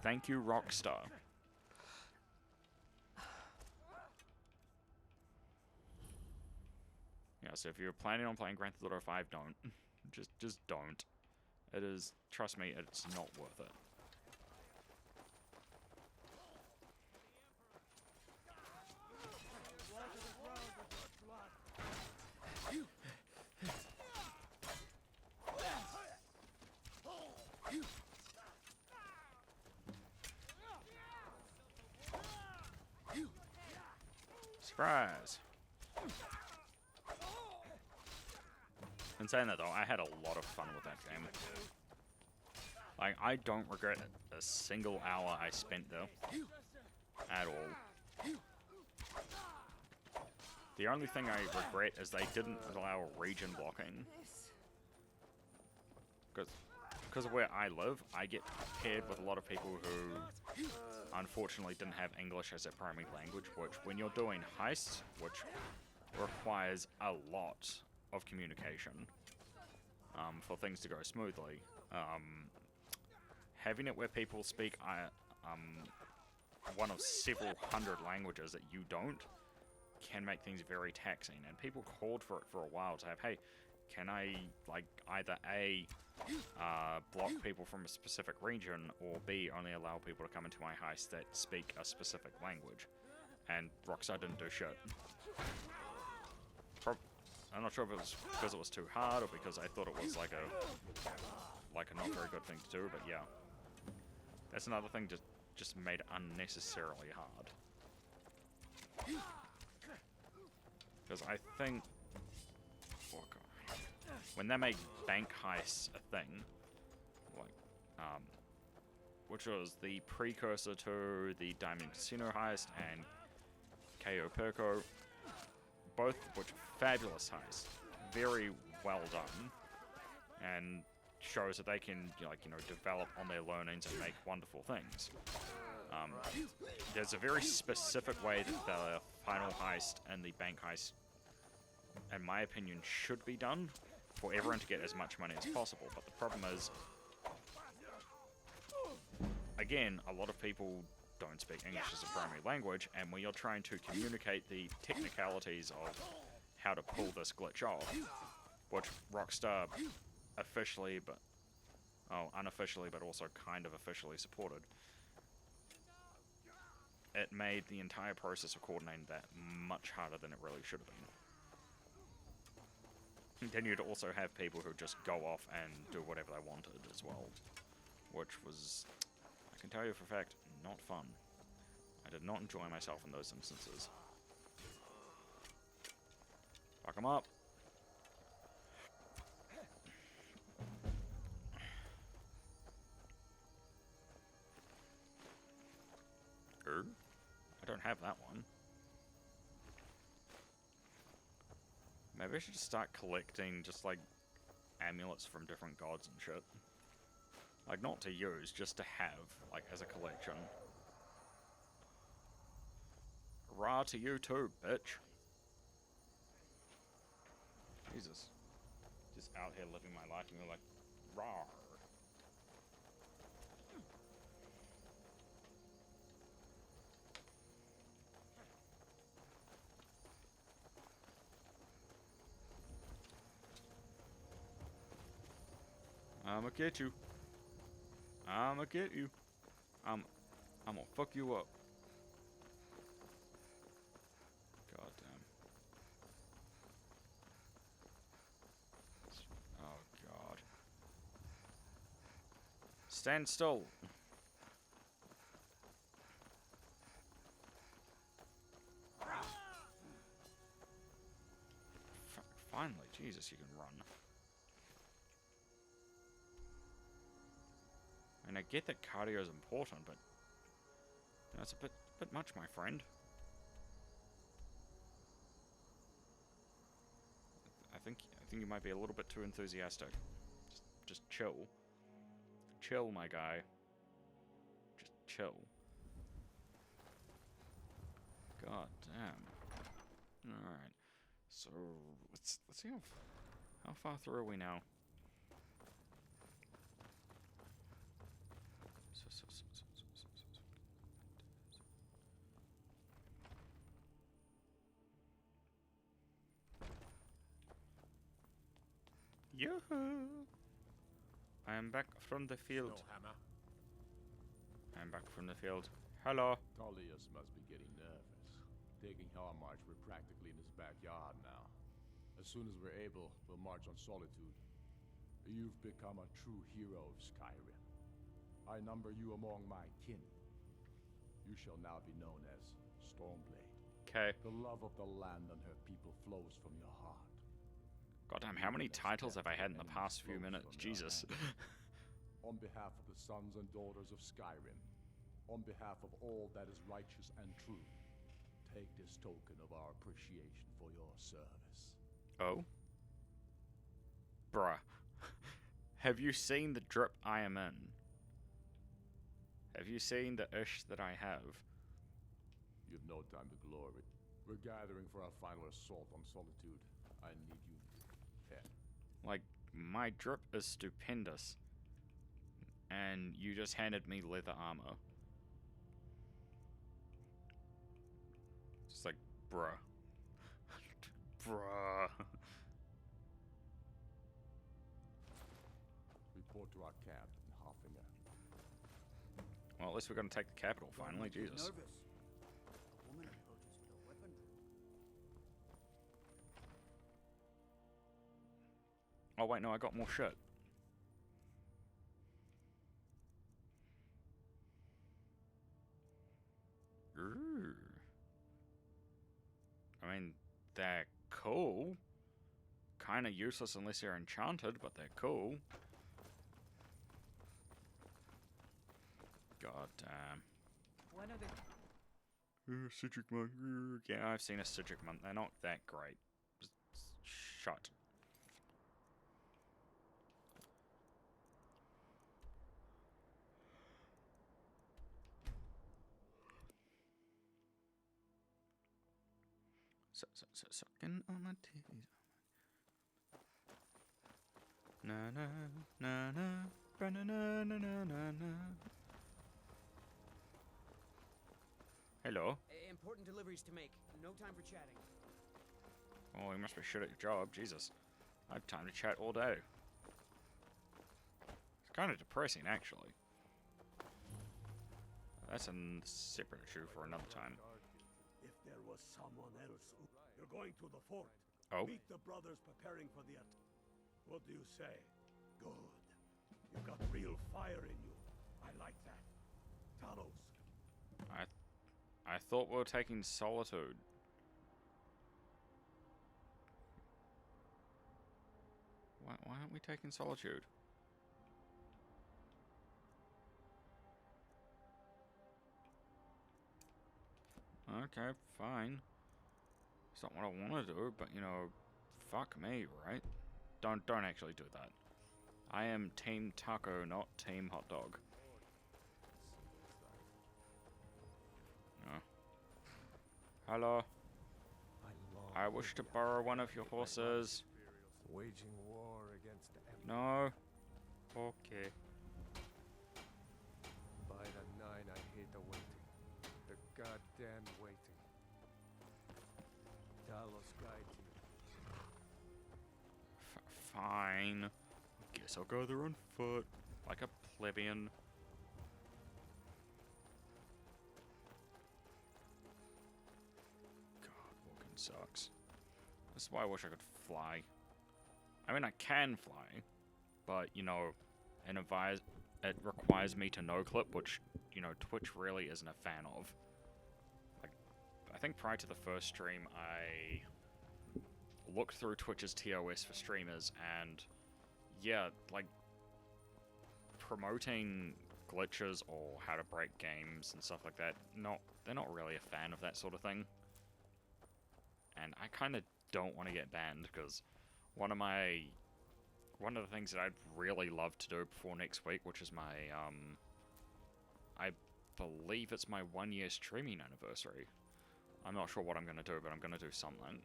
thank you, Rockstar. Yeah, so if you're planning on playing Grand Theft Auto 5, don't. Just don't. It is, trust me, it's not worth it. Surprise! In saying that though, I had a lot of fun with that game. Like, I don't regret a single hour I spent there. At all. The only thing I regret is they didn't allow region blocking. Because of where I live, I get paired with a lot of people who unfortunately didn't have English as their primary language, which when you're doing heists, which requires a lot of communication for things to go smoothly, having it where people speak one of several hundred languages that you don't can make things very taxing, and people called for it for a while to have, hey, can I, like, either A, block people from a specific region, or B, only allow people to come into my heist that speak a specific language? And Rockstar didn't do shit. I'm not sure if it was because it was too hard, or because I thought it was like a not very good thing to do, but yeah. That's another thing just made it unnecessarily hard. Because I think... oh God. When they made bank heists a thing, like, which was the precursor to the Diamond Casino heist and KO Perko, both which are fabulous heists, very well done, and shows that they can, like, you know, develop on their learnings and make wonderful things. There's a very specific way that the final heist and the bank heist, in my opinion, should be done for everyone to get as much money as possible. But the problem is, again, a lot of people don't speak English as a primary language, and when you're trying to communicate the technicalities of how to pull this glitch off, which Rockstar officially, but unofficially, but also kind of officially supported, it made the entire process of coordinating that much harder than it really should have been. Then you'd also have people who just go off and do whatever they wanted as well, which was, I can tell you for a fact, not fun. I did not enjoy myself in those instances. Fuck them up. I don't have that one. Maybe I should just start collecting just, like, amulets from different gods and shit. Like, not to use, just to have, like, as a collection. Rah to you too, bitch. Jesus. Just out here living my life and you're like, rah. I'ma get you. I'ma get you. I'm gonna fuck you up. God damn. Oh god. Stand still. Finally, Jesus, you can run. And I get that cardio is important, but that's a bit much, my friend. I think you might be a little bit too enthusiastic. Just chill. Chill, my guy. Just chill. God damn. All right. So let's see how far through are we now? Yoo-hoo! I am back from the field. Snowhammer. I am back from the field. Hello. Tullius must be getting nervous. Taking March, we're practically in his backyard now. As soon as we're able, we'll march on Solitude. You've become a true hero of Skyrim. I number you among my kin. You shall now be known as Stormblade. Okay. The love of the land and her people flows from your heart. Goddamn, how many titles have I had in the past few minutes? Jesus. On behalf of the sons and daughters of Skyrim, on behalf of all that is righteous and true, take this token of our appreciation for your service. Oh? Bruh. Have you seen the drip I am in? Have you seen the ish that I have? You've no time to glory. We're gathering for our final assault on Solitude. I need you here. Like, my drip is stupendous. And you just handed me leather armor. Just like, bruh. Bruh. Report to our camp in Hoffinger. Well, at least we're gonna take the capital finally, Jesus. Nervous. A woman approaches with a weapon. Oh wait, no, I got more shit. Ooh. I mean, they're cool. Kinda useless unless you're enchanted, but they're cool. God damn. When are they? Citric monk. Yeah, I've seen a citric monk. They're not that great. Just shut. Sucking on my titties. Na na na na na na na na na. Hello. Important deliveries to make. No time for chatting. Oh, you must be shit at your job. Jesus. I have time to chat all day. It's kind of depressing, actually. That's a separate issue for another time. If there was someone else you're going to the fort. Oh? Meet the brothers preparing for the attack. What do you say? Good. You got real fire in you. I like that. Talos. I thought we were taking Solitude. Why aren't we taking Solitude? Okay, fine. It's not what I want to do, but you know, fuck me, right? Don't actually do that. I am Team Taco, not Team Hot Dog. No. Hello. I wish to borrow one of your horses. Waging war against the Empire. No. Okay. By the nine, I hate the waiting. The goddamn waiting. Talos guide you. Fine. Guess I'll go there on foot, like a plebeian. God, walking sucks. This is why I wish I could fly. I mean, I can fly, but, you know, it requires me to no-clip, which, you know, Twitch really isn't a fan of. Like, I think prior to the first stream, I looked through Twitch's TOS for streamers, and yeah, like, promoting glitches or how to break games and stuff like that, they're not really a fan of that sort of thing. And I kind of don't want to get banned, because one of the things that I'd really love to do before next week, which is my, I believe it's my 1-year streaming anniversary. I'm not sure what I'm going to do, but I'm going to do something.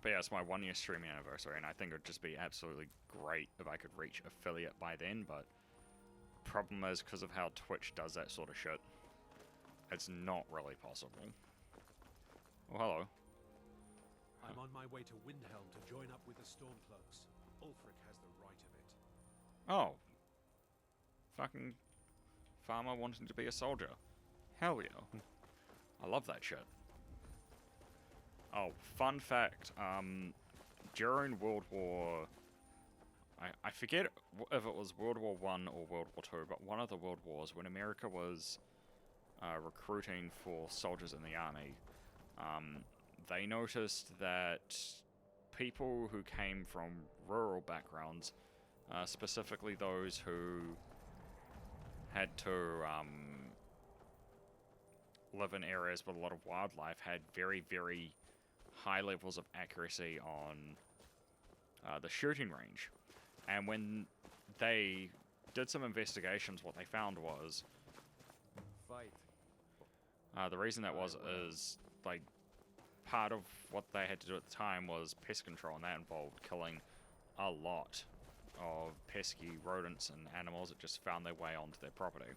But yeah, it's my 1-year streaming anniversary, and I think it would just be absolutely great if I could reach affiliate by then, but problem is, because of how Twitch does that sort of shit, it's not really possible. Oh, hello. I'm on my way to Windhelm to join up with the Stormcloaks. Ulfric has the right of it. Oh. Fucking farmer wanting to be a soldier. Hell yeah. I love that shit. Oh, fun fact, during World War... I forget if it was World War I or World War II, but one of the World Wars, when America was recruiting for soldiers in the army, they noticed that people who came from rural backgrounds, specifically those who had to live in areas with a lot of wildlife, had very, very high levels of accuracy on the shooting range. And when they did some investigations, what they found was... Fight. The reason that was is, like, part of what they had to do at the time was pest control, and that involved killing a lot of pesky rodents and animals that just found their way onto their property.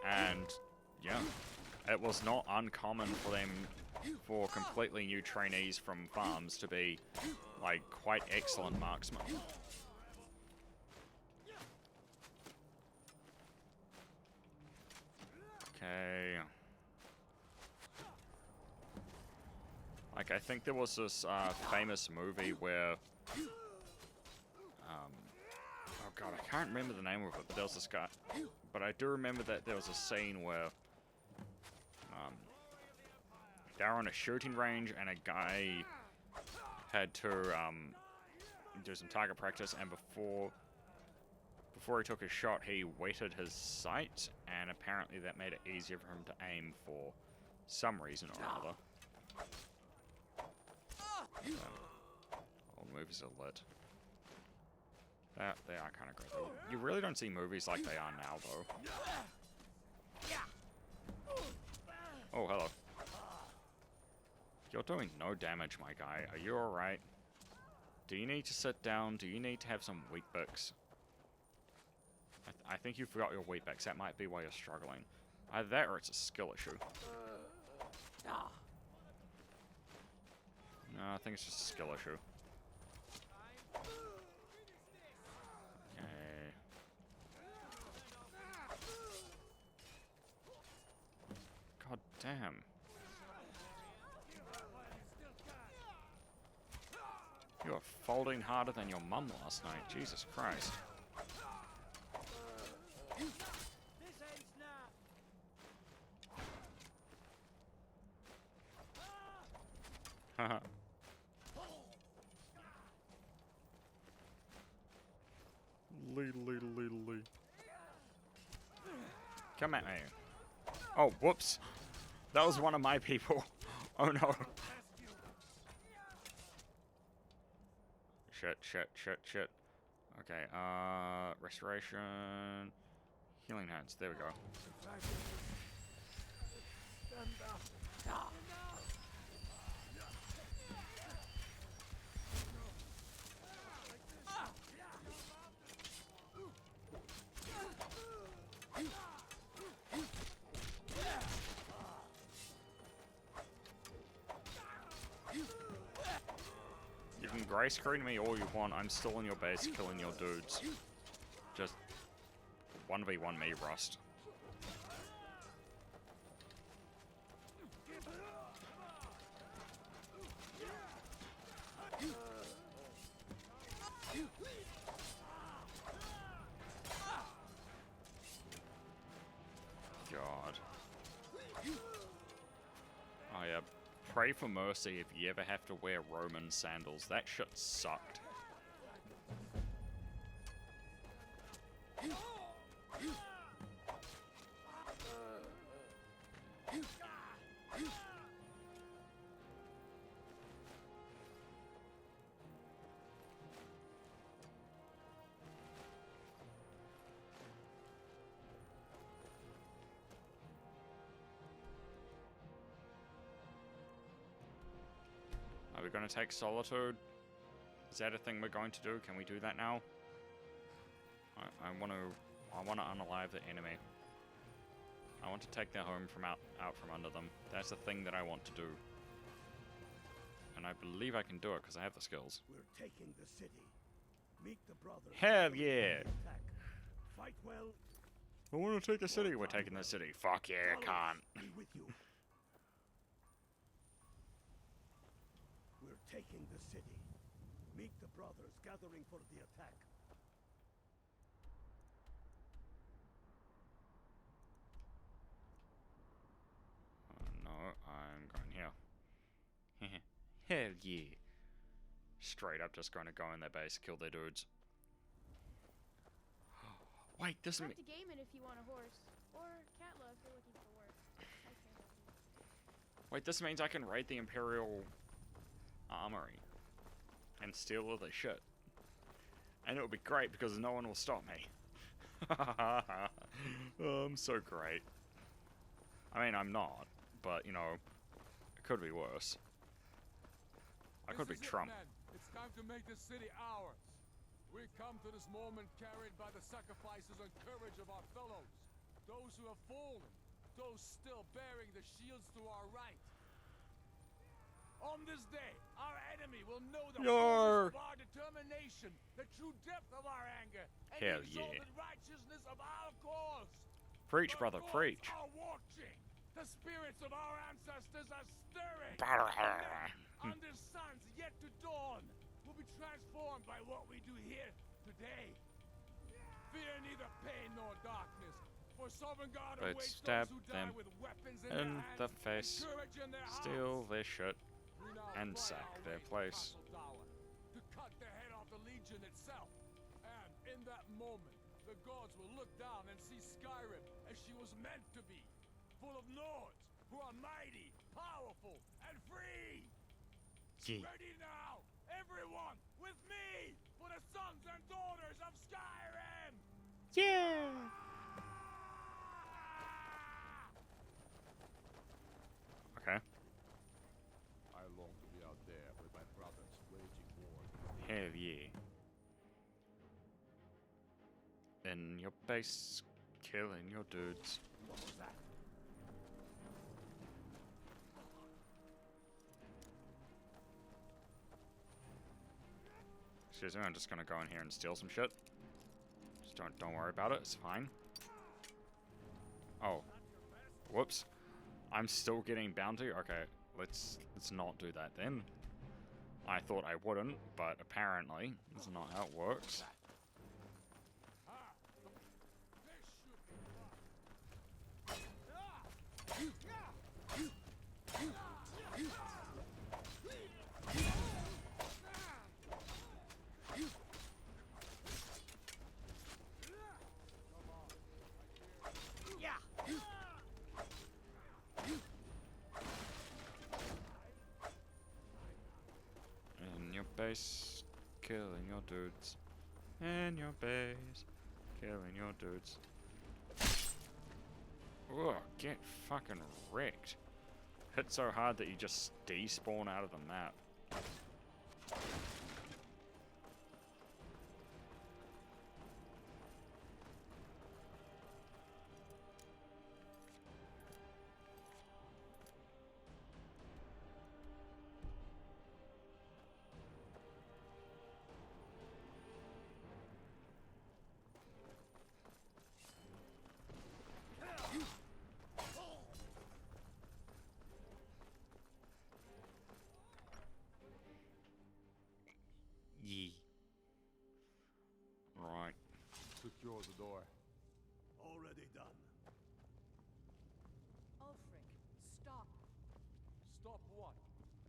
And, yeah, it was not uncommon for completely new trainees from farms to be, like, quite excellent marksmen. Okay. Like, I think there was this famous movie where, oh god, I can't remember the name of it, but there was this guy, but I do remember that there was a scene where, they were on a shooting range, and a guy had to, do some target practice, and before he took his shot, he wetted his sight, and apparently that made it easier for him to aim for some reason or another. All movies are lit. They are kind of great, though. You really don't see movies like they are now, though. Oh, hello. You're doing no damage, my guy. Are you alright? Do you need to sit down? Do you need to have some Weet-Bix? I think you forgot your Weet-Bix. That might be why you're struggling. Either that or it's a skill issue. No, I think it's just a skill issue. Okay. God damn. You were folding harder than your mum last night. Jesus Christ. Haha. Lee. Come at me. Oh, whoops. That was one of my people. Oh no. Shit. Okay, restoration. Healing hands. There we go. gray screen me all you want. I'm still in your base killing your dudes. Just 1v1 me, Rust. God. Oh yeah, pray for mercy if you ever have to wear Roman sandals. That shit sucked. Are we going to take Solitude? Is that a thing we're going to do? Can we do that now? I want to unalive the enemy. I want to take their home from out from under them. That's the thing that I want to do. And I believe I can do it because I have the skills. We're taking the city. Meet the brothers. Hell yeah! Fight well. I want to take the city. We're taking the city. Fuck yeah, can't. Be with you. We're taking the city. Meet the brothers gathering for the attack. No, I'm going here. Hell yeah. Straight up just going to go in their base, kill their dudes. Wait, this Have to game it if you want a horse. Or Catla if you're looking for work. Wait, this means I can raid the Imperial Armory and steal all their shit. And it'll be great because no one will stop me. Oh, I'm so great. I mean, I'm not, but, you know, it could be worse. I could be Trump. It's time to make this city ours. We come to this moment carried by the sacrifices and courage of our fellows. Those who have fallen, those still bearing the shields to our right. On this day, our enemy will know the force of our determination, the true depth of our anger, and the exalted righteousness of our cause. Preach, brother, preach. Are watching. The spirits of our ancestors are stirring. Under suns yet to dawn will be transformed by what we do here today. Fear neither pain nor darkness, for sovereign God awaits those who die with weapons in the their face, hands, courage in their steal hearts. their shit, and sack their place. To cut the head off the Legion itself. And in that moment, the gods will look down and see Skyrim as she was meant to be. Full of lords who are mighty, powerful, and free. Yeah. Ready now, everyone, with me, for the sons and daughters of Skyrim! Yeah! Okay. I long to be out there with my brothers waging war. Hell yeah. In your base, killing your dudes. What was that? Excuse me, I'm just gonna go in here and steal some shit. Just don't worry about it, it's fine. Oh. Whoops. I'm still getting bounty? Okay, let's not do that then. I thought I wouldn't, but apparently that's not how it works. In your base, killing your dudes. In your base, killing your dudes. Ugh, get fucking wrecked. Hit so hard that you just despawn out of the map.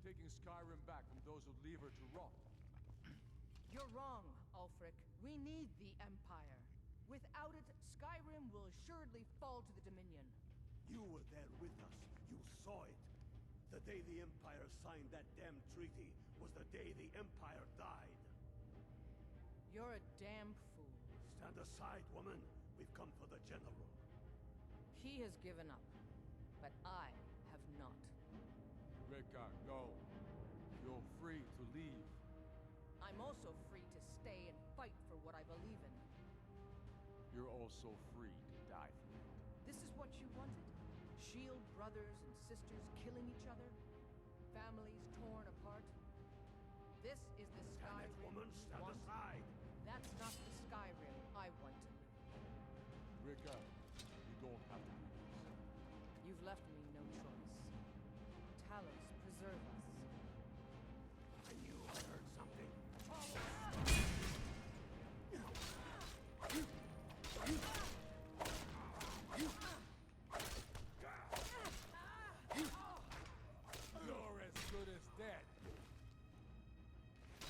taking Skyrim back from those who leave her to rot. You're wrong, Ulfric. We need the Empire. Without it, Skyrim will assuredly fall to the Dominion. You were there with us. You saw it. The day the Empire signed that damn treaty was the day the Empire died. You're a damn fool. Stand aside, woman. We've come for the General. He has given up, but I have not. Rika, go. You're free to leave. I'm also free to stay and fight for what I believe in. You're also free to die for it. This is what you wanted? Shield brothers and sisters killing each other? Families torn apart? This is the Skyrim woman, stand aside! That's not the Skyrim I want to live. Rika, you don't have to do this. You've left me no choice. Talos, preserve us. I knew I heard something. You're as good as dead.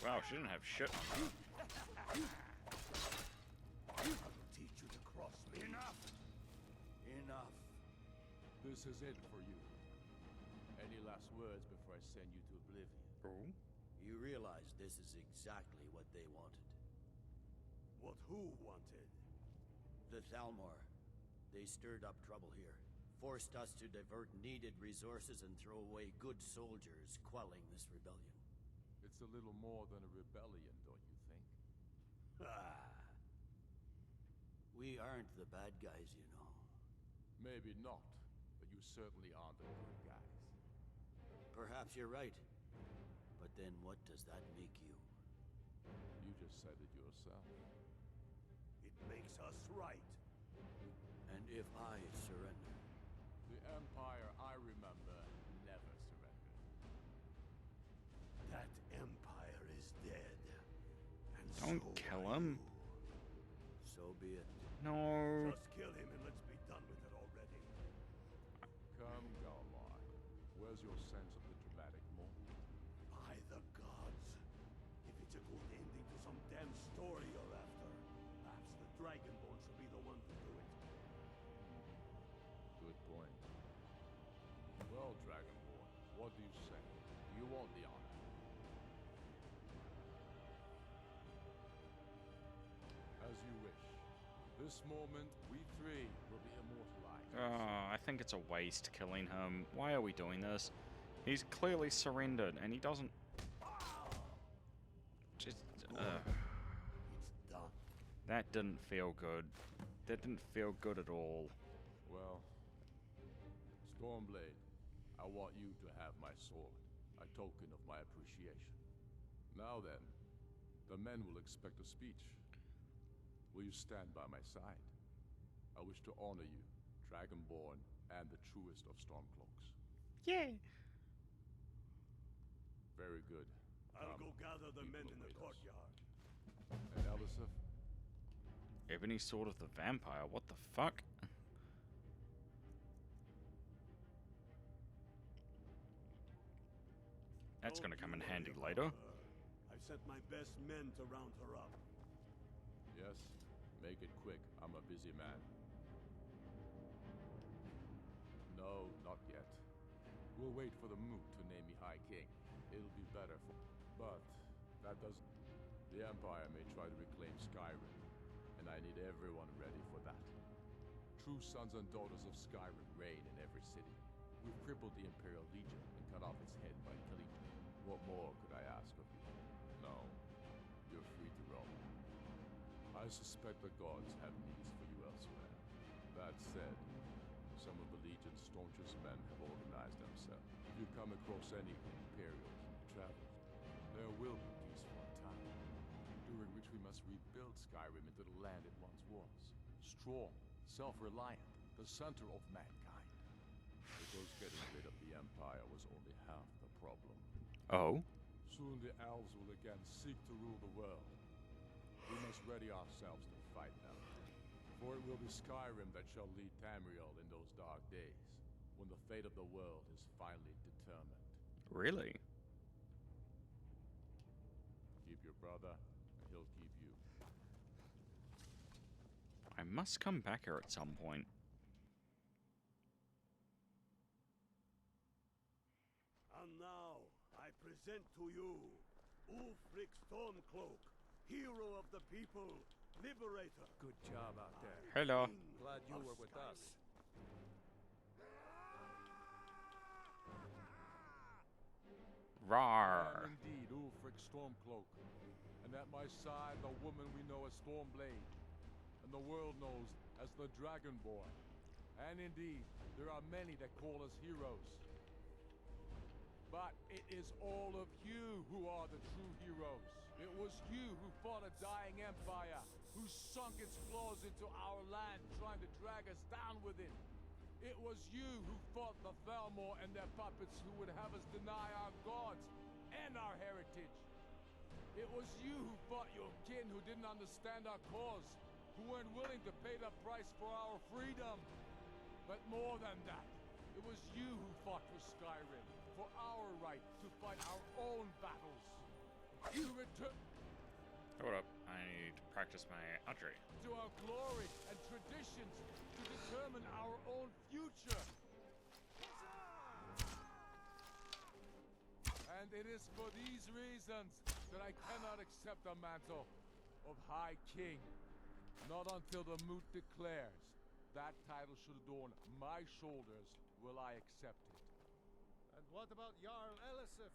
Wow, she didn't have shit on her. I will teach you to cross me. Enough! Enough. This is it for you. Any last words before I send you to oblivion? Oh? You realize this is exactly what they wanted. What who wanted? The Thalmor. They stirred up trouble here. Forced us to divert needed resources and throw away good soldiers, quelling this rebellion. It's a little more than a rebellion, don't you think? Ah. We aren't the bad guys, you know. Maybe not, but you certainly aren't the good guys. Perhaps you're right. But then what does that make you? You just said it yourself. It makes us right. And if I surrender? The Empire I remember never surrendered. That Empire is dead. And Don't so kill are him. you. So be it. No. Just kill him and let's be done with it already. Come, Galmar. Where's your sense of the dramatic moment? By the gods. If it's a good ending to some damn story you're after, perhaps the Dragonborn should be the one to do it. Good point. Well, Dragonborn, what do you say? Do you want the honor? As you wish. This moment, we three will be immortalized. Oh, I think it's a waste killing him. Why are we doing this? He's clearly surrendered, and he doesn't... Just... It's done. That didn't feel good. That didn't feel good at all. Well, Stormblade, I want you to have my sword, a token of my appreciation. Now then, the men will expect a speech. Will you stand by my side? I wish to honor you, Dragonborn, and the truest of Stormcloaks. Yay! Very good. I'll go gather the men in the await us. courtyard. And Elisif? Ebony Sword of the Vampire, what the fuck? That's gonna come in handy later. I've sent my best men to round her up. Yes? Make it quick. I'm a busy man. No, not yet. We'll wait for the Moot to name me High King. It'll be better for... But that doesn't... The Empire may try to reclaim Skyrim, and I need everyone ready for that. True sons and daughters of Skyrim reign in every city. We've crippled the Imperial Legion and cut off its head by killing it. What more could I ask of you? No. You're free to roam. I suspect the gods have needs for you elsewhere. That said, some of the Legion's staunchest men have organized themselves. If you come across any Imperial travelers, there will be peace for a time, during which we must rebuild Skyrim into the land it once was. Strong, self-reliant, the center of mankind. Because getting rid of the Empire was only half the problem. Oh? Soon the elves will again seek to rule the world. We must ready ourselves to fight them. For it will be Skyrim that shall lead Tamriel in those dark days, when the fate of the world is finally determined. Really? must come back here at some point. And now, I present to you Ulfric Stormcloak, hero of the people, liberator. Good job out there. Hello. Glad you were with us. Rawr. I am indeed Ulfric Stormcloak, and at my side the woman we know as Stormblade, and the world knows as the Dragonborn. And indeed, there are many that call us heroes. But it is all of you who are the true heroes. It was you who fought a dying empire, who sunk its claws into our land, trying to drag us down with it. It was you who fought the Thalmor and their puppets who would have us deny our gods and our heritage. It was you who fought your kin who didn't understand our cause, who weren't willing to pay the price for our freedom. But more than that, it was you who fought for Skyrim, for our right to fight our own battles. You returned Hold up. I need to practice my archery. to our glory and traditions to determine our own future. And it is for these reasons that I cannot accept the mantle of High King. Not until the moot declares that title should adorn my shoulders will I accept it. And what about Jarl Elisif?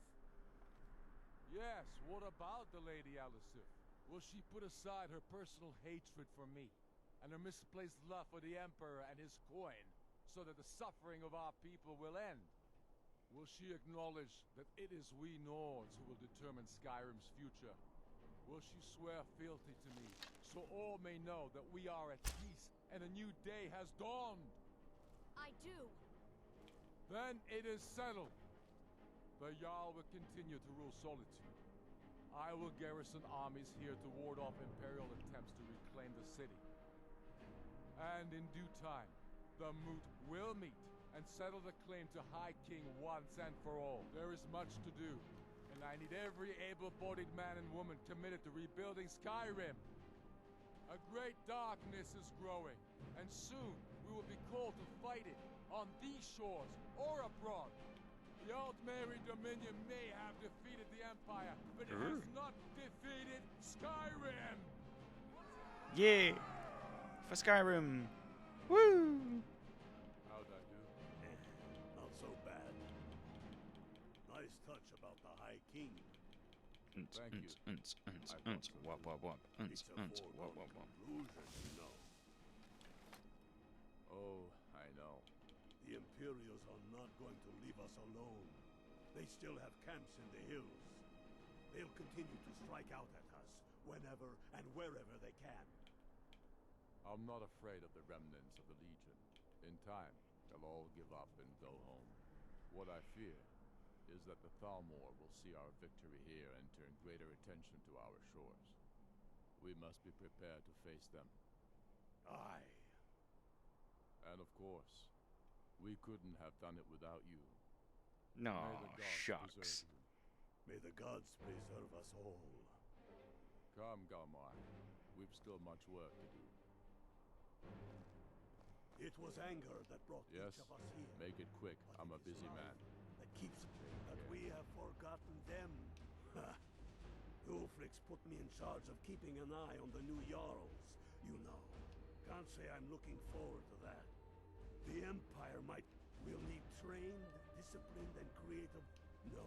Yes, what about the Lady Elisif? Will she put aside her personal hatred for me and her misplaced love for the Emperor and his coin so that the suffering of our people will end? Will she acknowledge that it is we Nords who will determine Skyrim's future? Will she swear fealty to me so all may know that we are at peace and a new day has dawned? I do. Then it is settled. The Jarl will continue to rule Solitude. I will garrison armies here to ward off Imperial attempts to reclaim the city. And in due time, the Moot will meet and settle the claim to High King once and for all. There is much to do, and I need every able-bodied man and woman committed to rebuilding Skyrim. A great darkness is growing, and soon we will be called to fight it on these shores or abroad. The Altmeri Dominion may have defeated the Empire, but it has not defeated Skyrim! Yeah! For Skyrim! Woo! How'd I do? Not so bad. Nice touch about the High King. Thank you. Wop, wop, wop. It's a foregone conclusion, you know. Oh, I know. The Imperials are not going to leave us alone. They still have camps in the hills. They'll continue to strike out at us whenever and wherever they can. I'm not afraid of the remnants of the Legion. In time, they'll all give up and go home. What I fear is that the Thalmor will see our victory here and turn greater attention to our shores. We must be prepared to face them. Aye. And of course, we couldn't have done it without you. No, May the gods shucks. preserve you. May the gods preserve us all. Come, Galmar. We've still much work to do. It was anger that brought Yes, each of us here. make it quick. But I'm a it is busy love man. that keeps that we have forgotten them. Ulfric's put me in charge of keeping an eye on the new Jarls, you know. Can't say I'm looking forward to that. The Empire will need trained, disciplined, and creative... No.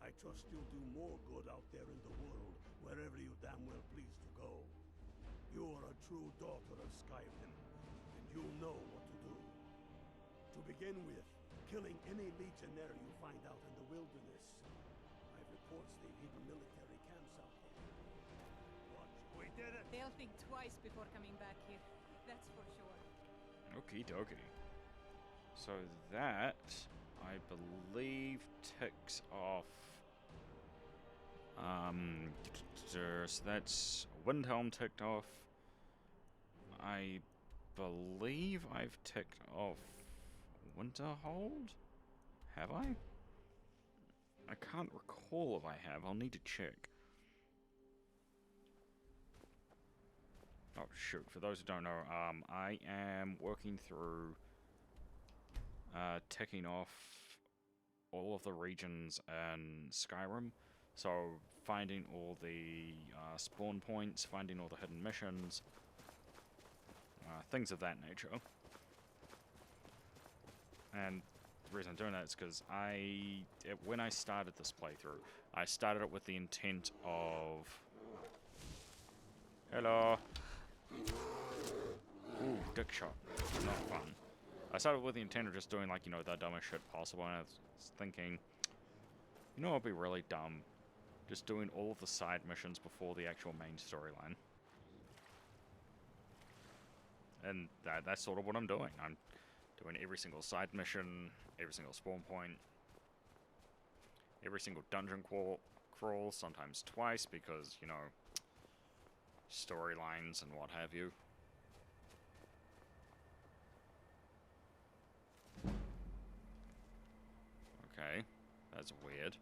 I trust you'll do more good out there in the world, wherever you damn well please to go. You are a true daughter of Skyrim, and you'll know what to do. To begin with, killing any legionnaire you find out in the wilderness. I've reports they've hidden military camps out there. Watch, we did it! They'll think twice before coming back here. That's for sure. Okie dokie. So that, I believe, ticks off. So that's Windhelm ticked off. I believe I've ticked off Winterhold? Have I? I can't recall if I have. I'll need to check. Oh, shoot. For those who don't know, I am working through ticking off all of the regions in Skyrim. So, finding all the spawn points, finding all the hidden missions, things of that nature. And the reason I'm doing that is because when I started this playthrough, I started it with the intent of... Hello! Ooh, dick shot. Not fun. I started with the intent of just doing, like, you know, the dumbest shit possible, and I was thinking, you know what would be really dumb? Just doing all of the side missions before the actual main storyline. And that's sort of what I'm doing. I'm doing every single side mission, every single spawn point, every single dungeon crawl, sometimes twice, because, you know, storylines and what have you. Okay, that's weird.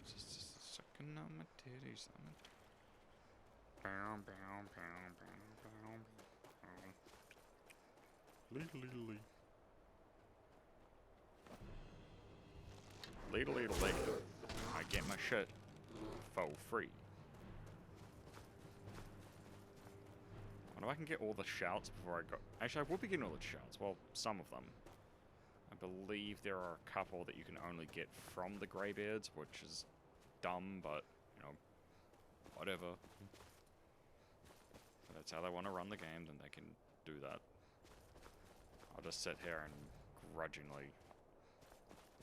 Just sucking on my titties. Bow, bow, bow, bow, bow, bow. Lee. Lee. I get my shit for free. I wonder if I can get all the shouts before I go. Actually, I will be getting all the shouts. Well, some of them. I believe there are a couple that you can only get from the Greybeards, which is dumb, but, you know, whatever. If that's how they want to run the game, then they can do that. I'll just sit here and grudgingly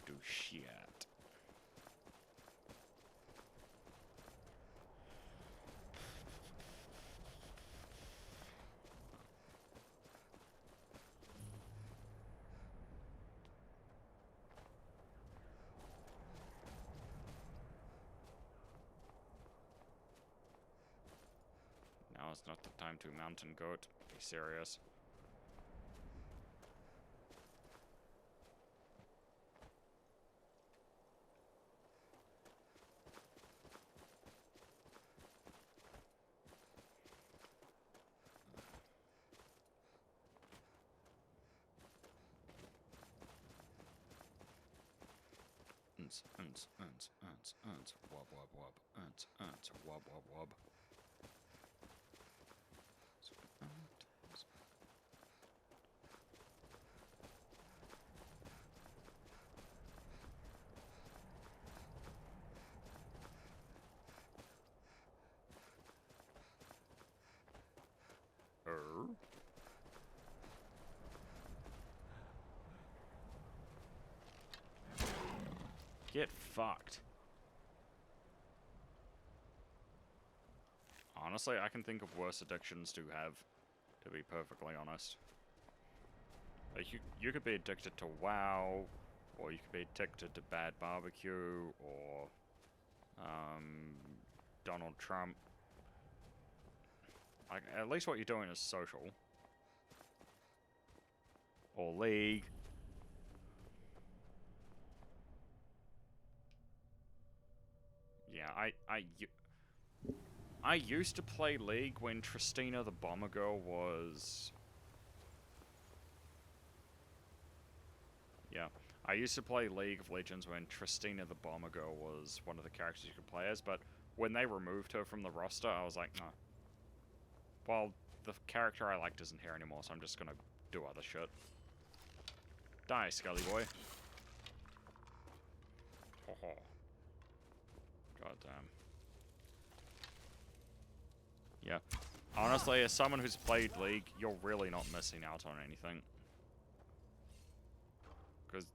do shit. Now is not the time to mountain goat. Be serious. Wob. Get fucked. Honestly, I can think of worse addictions to have, to be perfectly honest. Like, you could be addicted to WoW, or you could be addicted to bad barbecue, or, Donald Trump. Like, at least what you're doing is social. Or League. Yeah, I used to play League when Tristina the Bomber Girl was... Yeah, I used to play League of Legends when Tristina the Bomber Girl was one of the characters you could play as, but when they removed her from the roster, I was like, no. Well, the character I liked isn't here anymore, so I'm just gonna do other shit. Die, Scully boy. Ho. God damn. Yeah. Honestly, as someone who's played League, you're really not missing out on anything. Because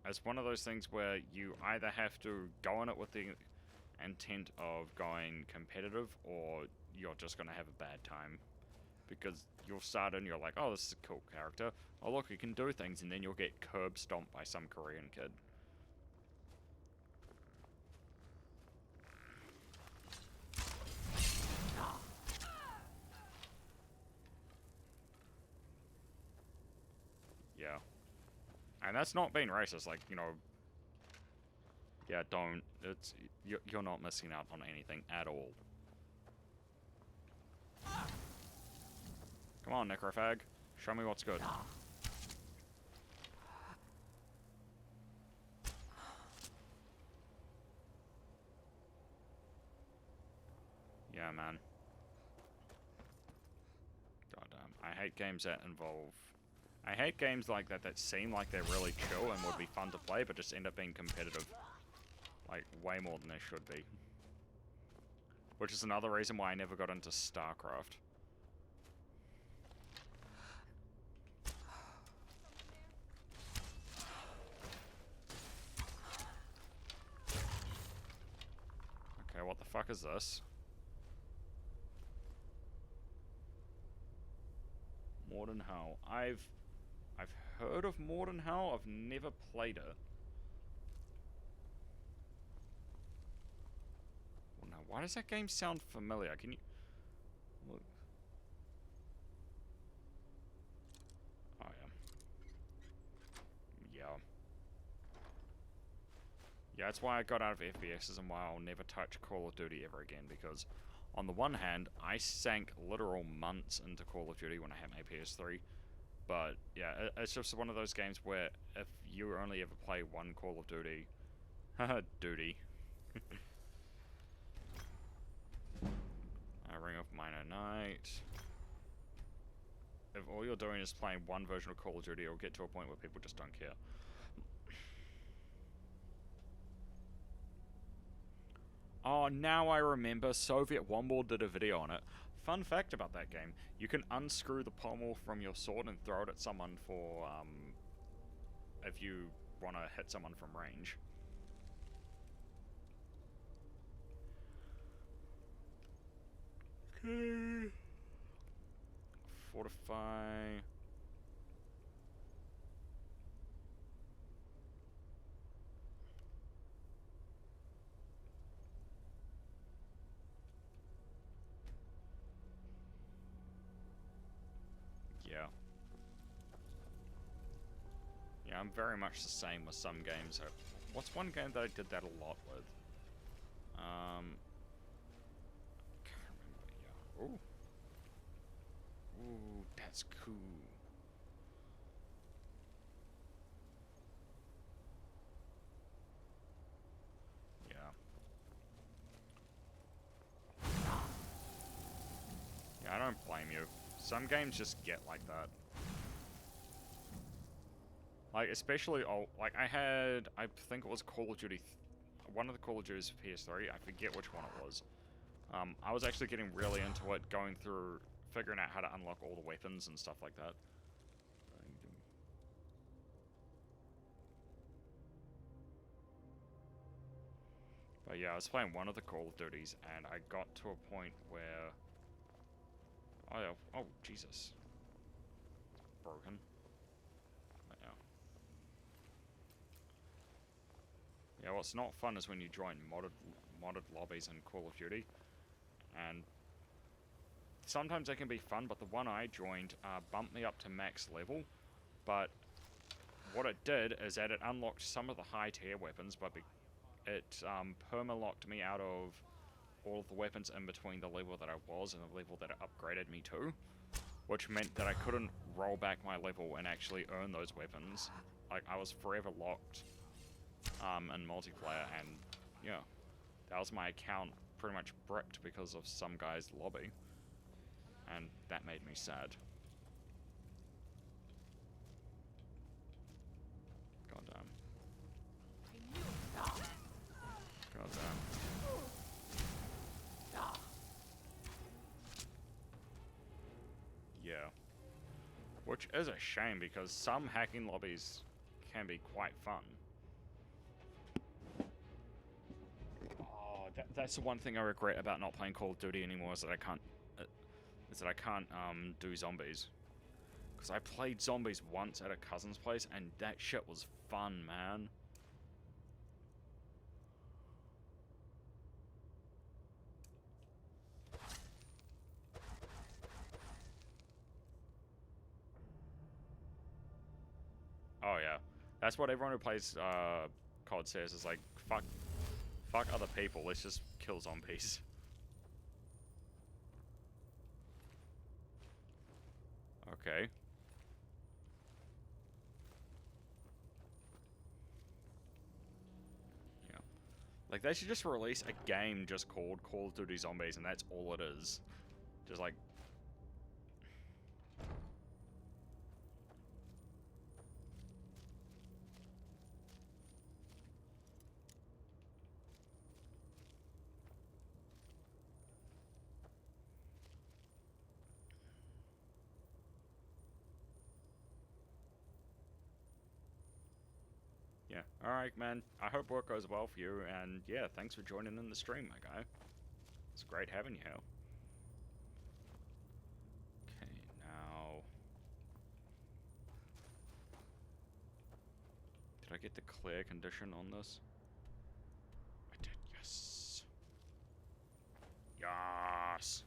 it's one of those things where you either have to go on it with the intent of going competitive, or you're just going to have a bad time. Because you'll start and you're like, oh, this is a cool character. Oh, look, he can do things, and then you'll get curb stomped by some Korean kid. And that's not being racist, like, you know... Yeah, don't... It's... You're not missing out on anything at all. Come on, Necrofag. Show me what's good. Yeah, man. Goddamn. I hate games that involve... I hate games like that that seem like they're really chill and would be fun to play, but just end up being competitive. Like, way more than they should be. Which is another reason why I never got into StarCraft. Okay, what the fuck is this? Morden Hell. I've heard of Morden Hell, I've never played it. Well, now, why does that game sound familiar? Can you... Look. Oh, yeah. Yeah. Yeah, that's why I got out of FPSs and why I'll never touch Call of Duty ever again, because on the one hand, I sank literal months into Call of Duty when I had my PS3. But, yeah, it's just one of those games where if you only ever play one Call of Duty... Haha, duty. Ring of Minor Knight. If all you're doing is playing one version of Call of Duty, it'll get to a point where people just don't care. Oh, now I remember. Soviet Womble did a video on it. Fun fact about that game, you can unscrew the pommel from your sword and throw it at someone for, if you want to hit someone from range. Okay. Fortify. Yeah. Yeah, I'm very much the same with some games. What's one game that I did that a lot with? Can't remember. Yeah. Ooh, that's cool. Yeah. Yeah, I don't blame you. Some games just get like that. Like, especially, like, I think it was Call of Duty, one of the Call of Duties for PS3, I forget which one it was. I was actually getting really into it, going through, figuring out how to unlock all the weapons and stuff like that. But yeah, I was playing one of the Call of Duties, and I got to a point where... Oh, Jesus. Broken. But yeah. Yeah, what's not fun is when you join modded lobbies in Call of Duty. And sometimes they can be fun, but the one I joined bumped me up to max level. But what it did is that it unlocked some of the high tier weapons, but it perma-locked me out of all of the weapons in between the level that I was and the level that it upgraded me to, which meant that I couldn't roll back my level and actually earn those weapons. Like, I was forever locked in multiplayer, and yeah, that was my account pretty much bricked because of some guy's lobby, and that made me sad. Goddamn. Goddamn. Yeah. Which is a shame, because some hacking lobbies can be quite fun. Oh, that's the one thing I regret about not playing Call of Duty anymore, is that I can't do zombies. Because I played zombies once at a cousin's place, and that shit was fun, man. Oh yeah, That's what everyone who plays COD says. Is like, fuck other people. Let's just kill zombies. Okay. Yeah. Like, they should just release a game just called Call of Duty Zombies, and that's all it is. Just like... Yeah. Alright, man. I hope work goes well for you, and yeah, thanks for joining in the stream, my guy. It's great having you here. Okay, now... Did I get the clear condition on this? I did, yes. Yes!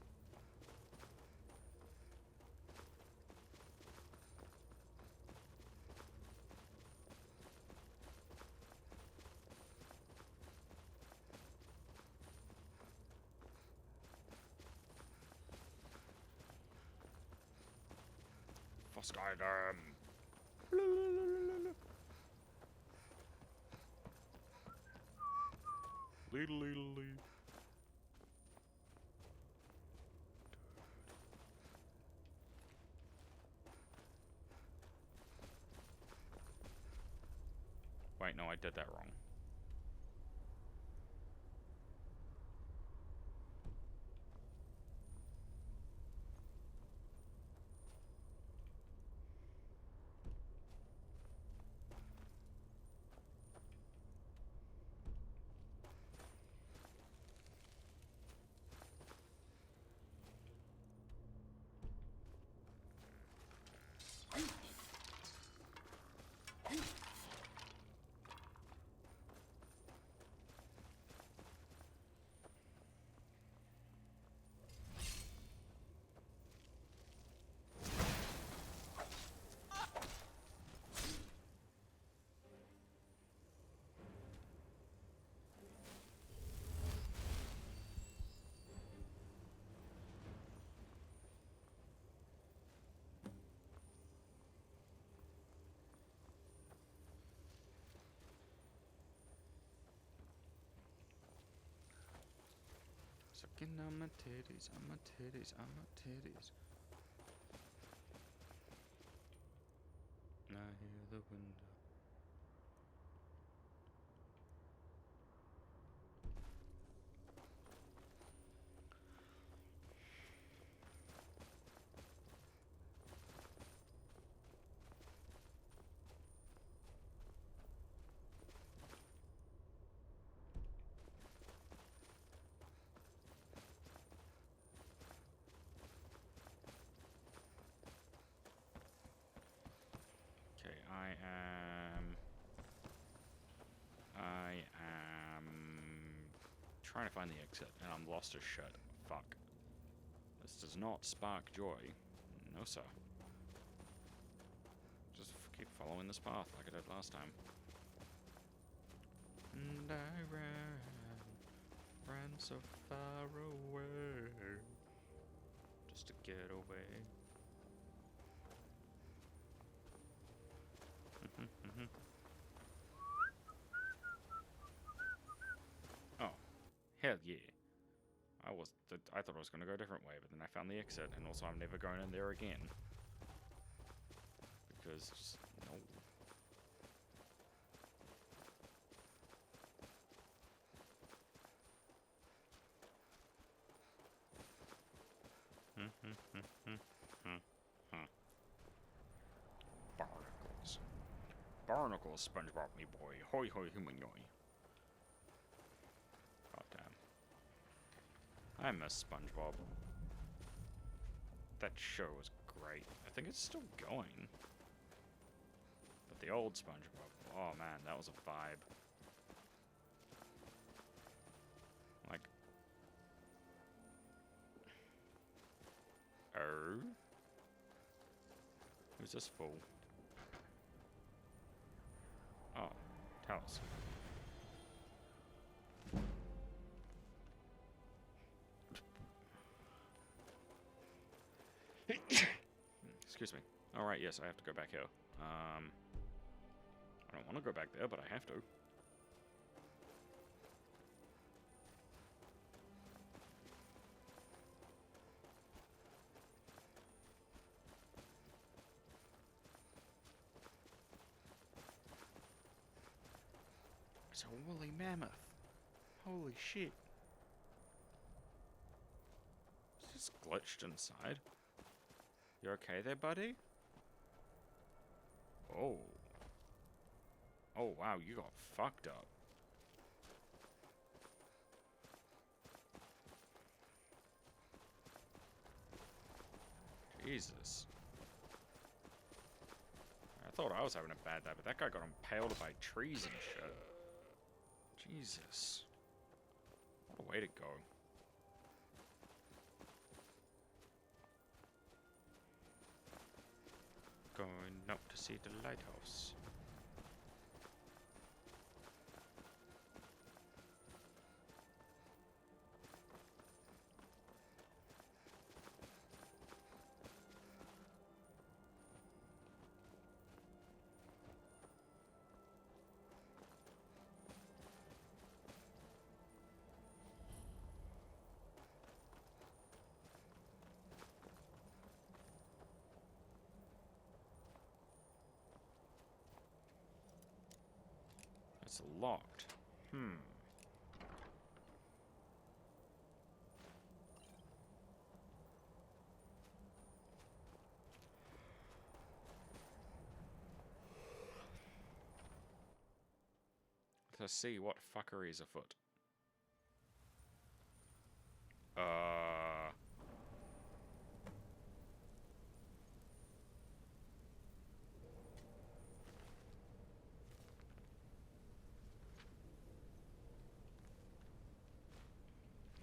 For Skyrim. Leedle, leedle, leed. Wait, no, I did that wrong. Sucking on my titties, on my titties, on my titties. I hear the window. Okay, I am trying to find the exit, and I'm lost as shit. Fuck. This does not spark joy. No, sir. Just keep following this path like I did last time. And I ran so far away, just to get away. Oh, hell yeah. I thought I was going to go a different way, but then I found the exit, and also I'm never going in there again. Because, just, no. Barnacles. Barnacles, SpongeBob, me boy. Hoi hoi human yoy. Goddamn. I miss SpongeBob. That show was great. I think it's still going. But the old SpongeBob, oh man, that was a vibe. Like... Oh? Who's this fool? house. Excuse me. Alright, yes, I have to go back here. I don't want to go back there, but I have to. It's a woolly mammoth. Holy shit. Is this glitched inside? You okay there, buddy? Oh. Oh, wow, you got fucked up. Jesus. I thought I was having a bad day, but that guy got impaled by trees and shit. Jesus. What a way to go. Going up to see the lighthouse. It's locked. Let's see what fuckery is afoot.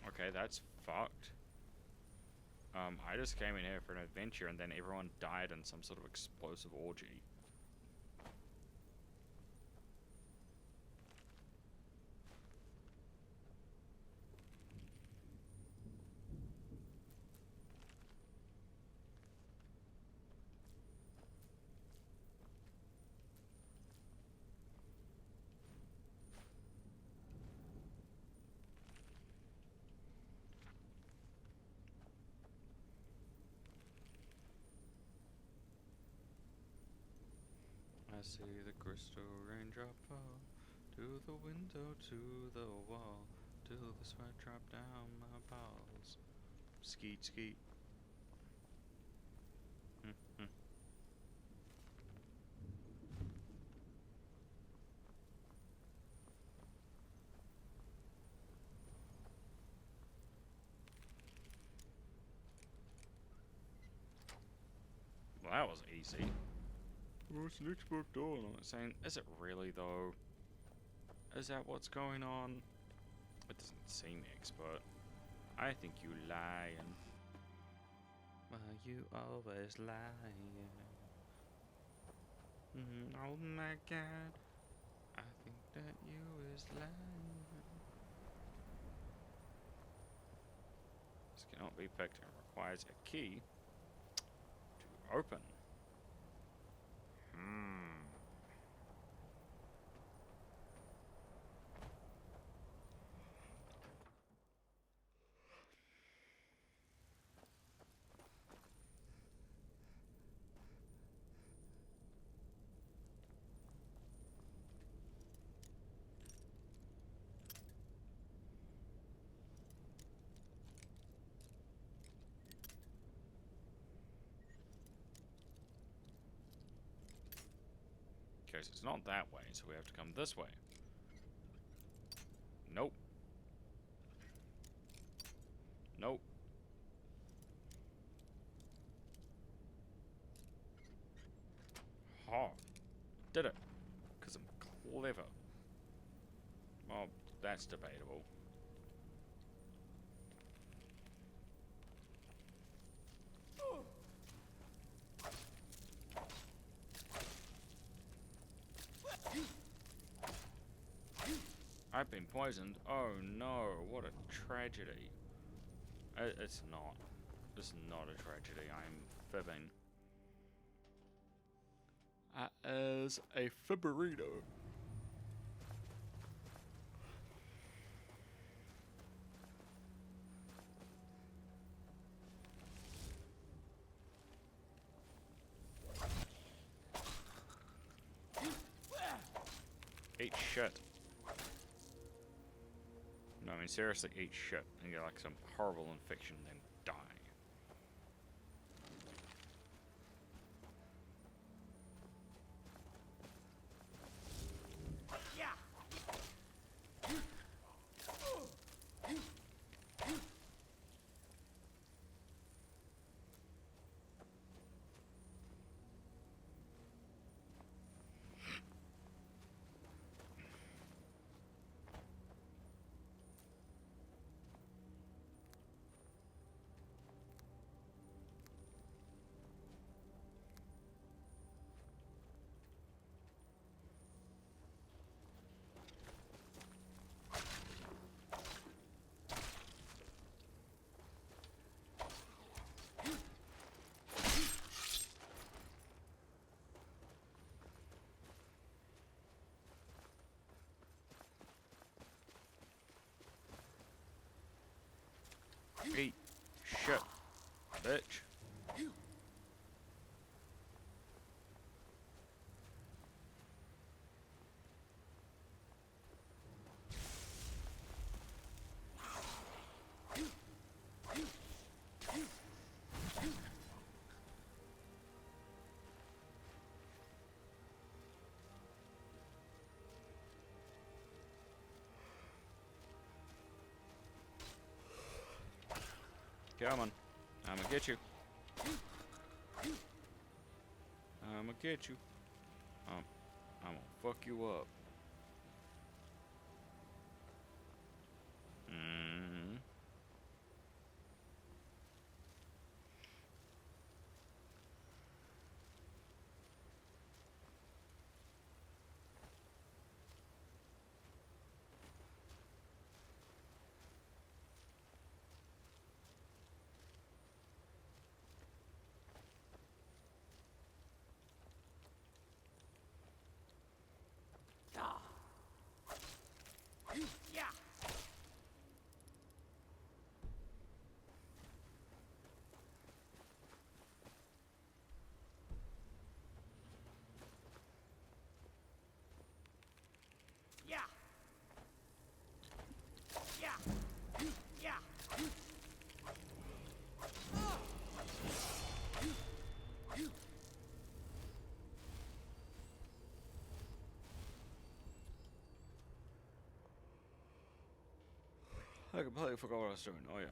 Okay, that's fucked. I just came in here for an adventure and then everyone died in some sort of explosive orgy. I see the crystal raindrop fall to the window, to the wall, till the sweat drop down my balls. Skeet, skeet. Well, that was easy. Oh, it's an Xbox door. And I'm saying, is it really though? Is that what's going on? It doesn't seem expert. I think you lying. Why you always lying? Oh my god. I think that you is lying. This cannot be picked and requires a key to open. Okay, so it's not that way, so we have to come this way. Nope. Nope. Ha! Did it. Because I'm clever. Well, that's debatable. I've been poisoned. Oh no, what a tragedy. It's not. It's not a tragedy. I'm fibbing. As a fibberino. Eat shit. No, I mean seriously, eat shit and get like some horrible infection, then die. Eat shit, bitch. Come on. I'ma get you. I'ma get you. I'm gonna fuck you up. I completely forgot what I was doing. Oh yeah.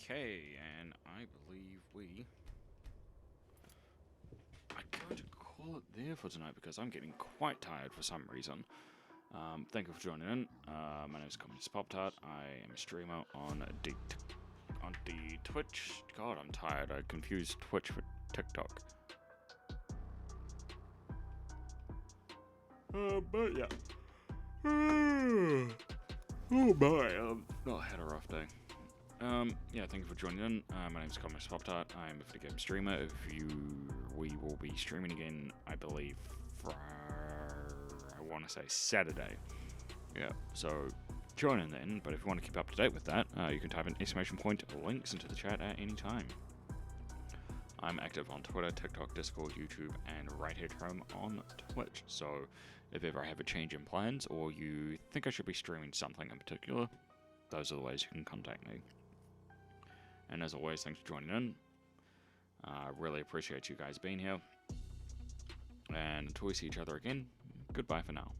Okay, and I believe I'm going to call it there for tonight because I'm getting quite tired for some reason. Thank you for joining in. My name is Prt. I am a streamer on the Twitch. God, I'm tired. I confused Twitch for TikTok. But yeah. Oh boy, I've not had a rough day. Yeah, thank you for joining in. My name is Prt. I am a video game streamer. We will be streaming again, I believe, I want to say Saturday. Yeah, so join in then, but if you want to keep up to date with that, you can type in !links into the chat at any time. I'm active on Twitter, TikTok, Discord, YouTube, and right here at home on Twitch. So if ever I have a change in plans or you think I should be streaming something in particular, those are the ways you can contact me. And as always, thanks for joining in. I really appreciate you guys being here. And until we see each other again, goodbye for now.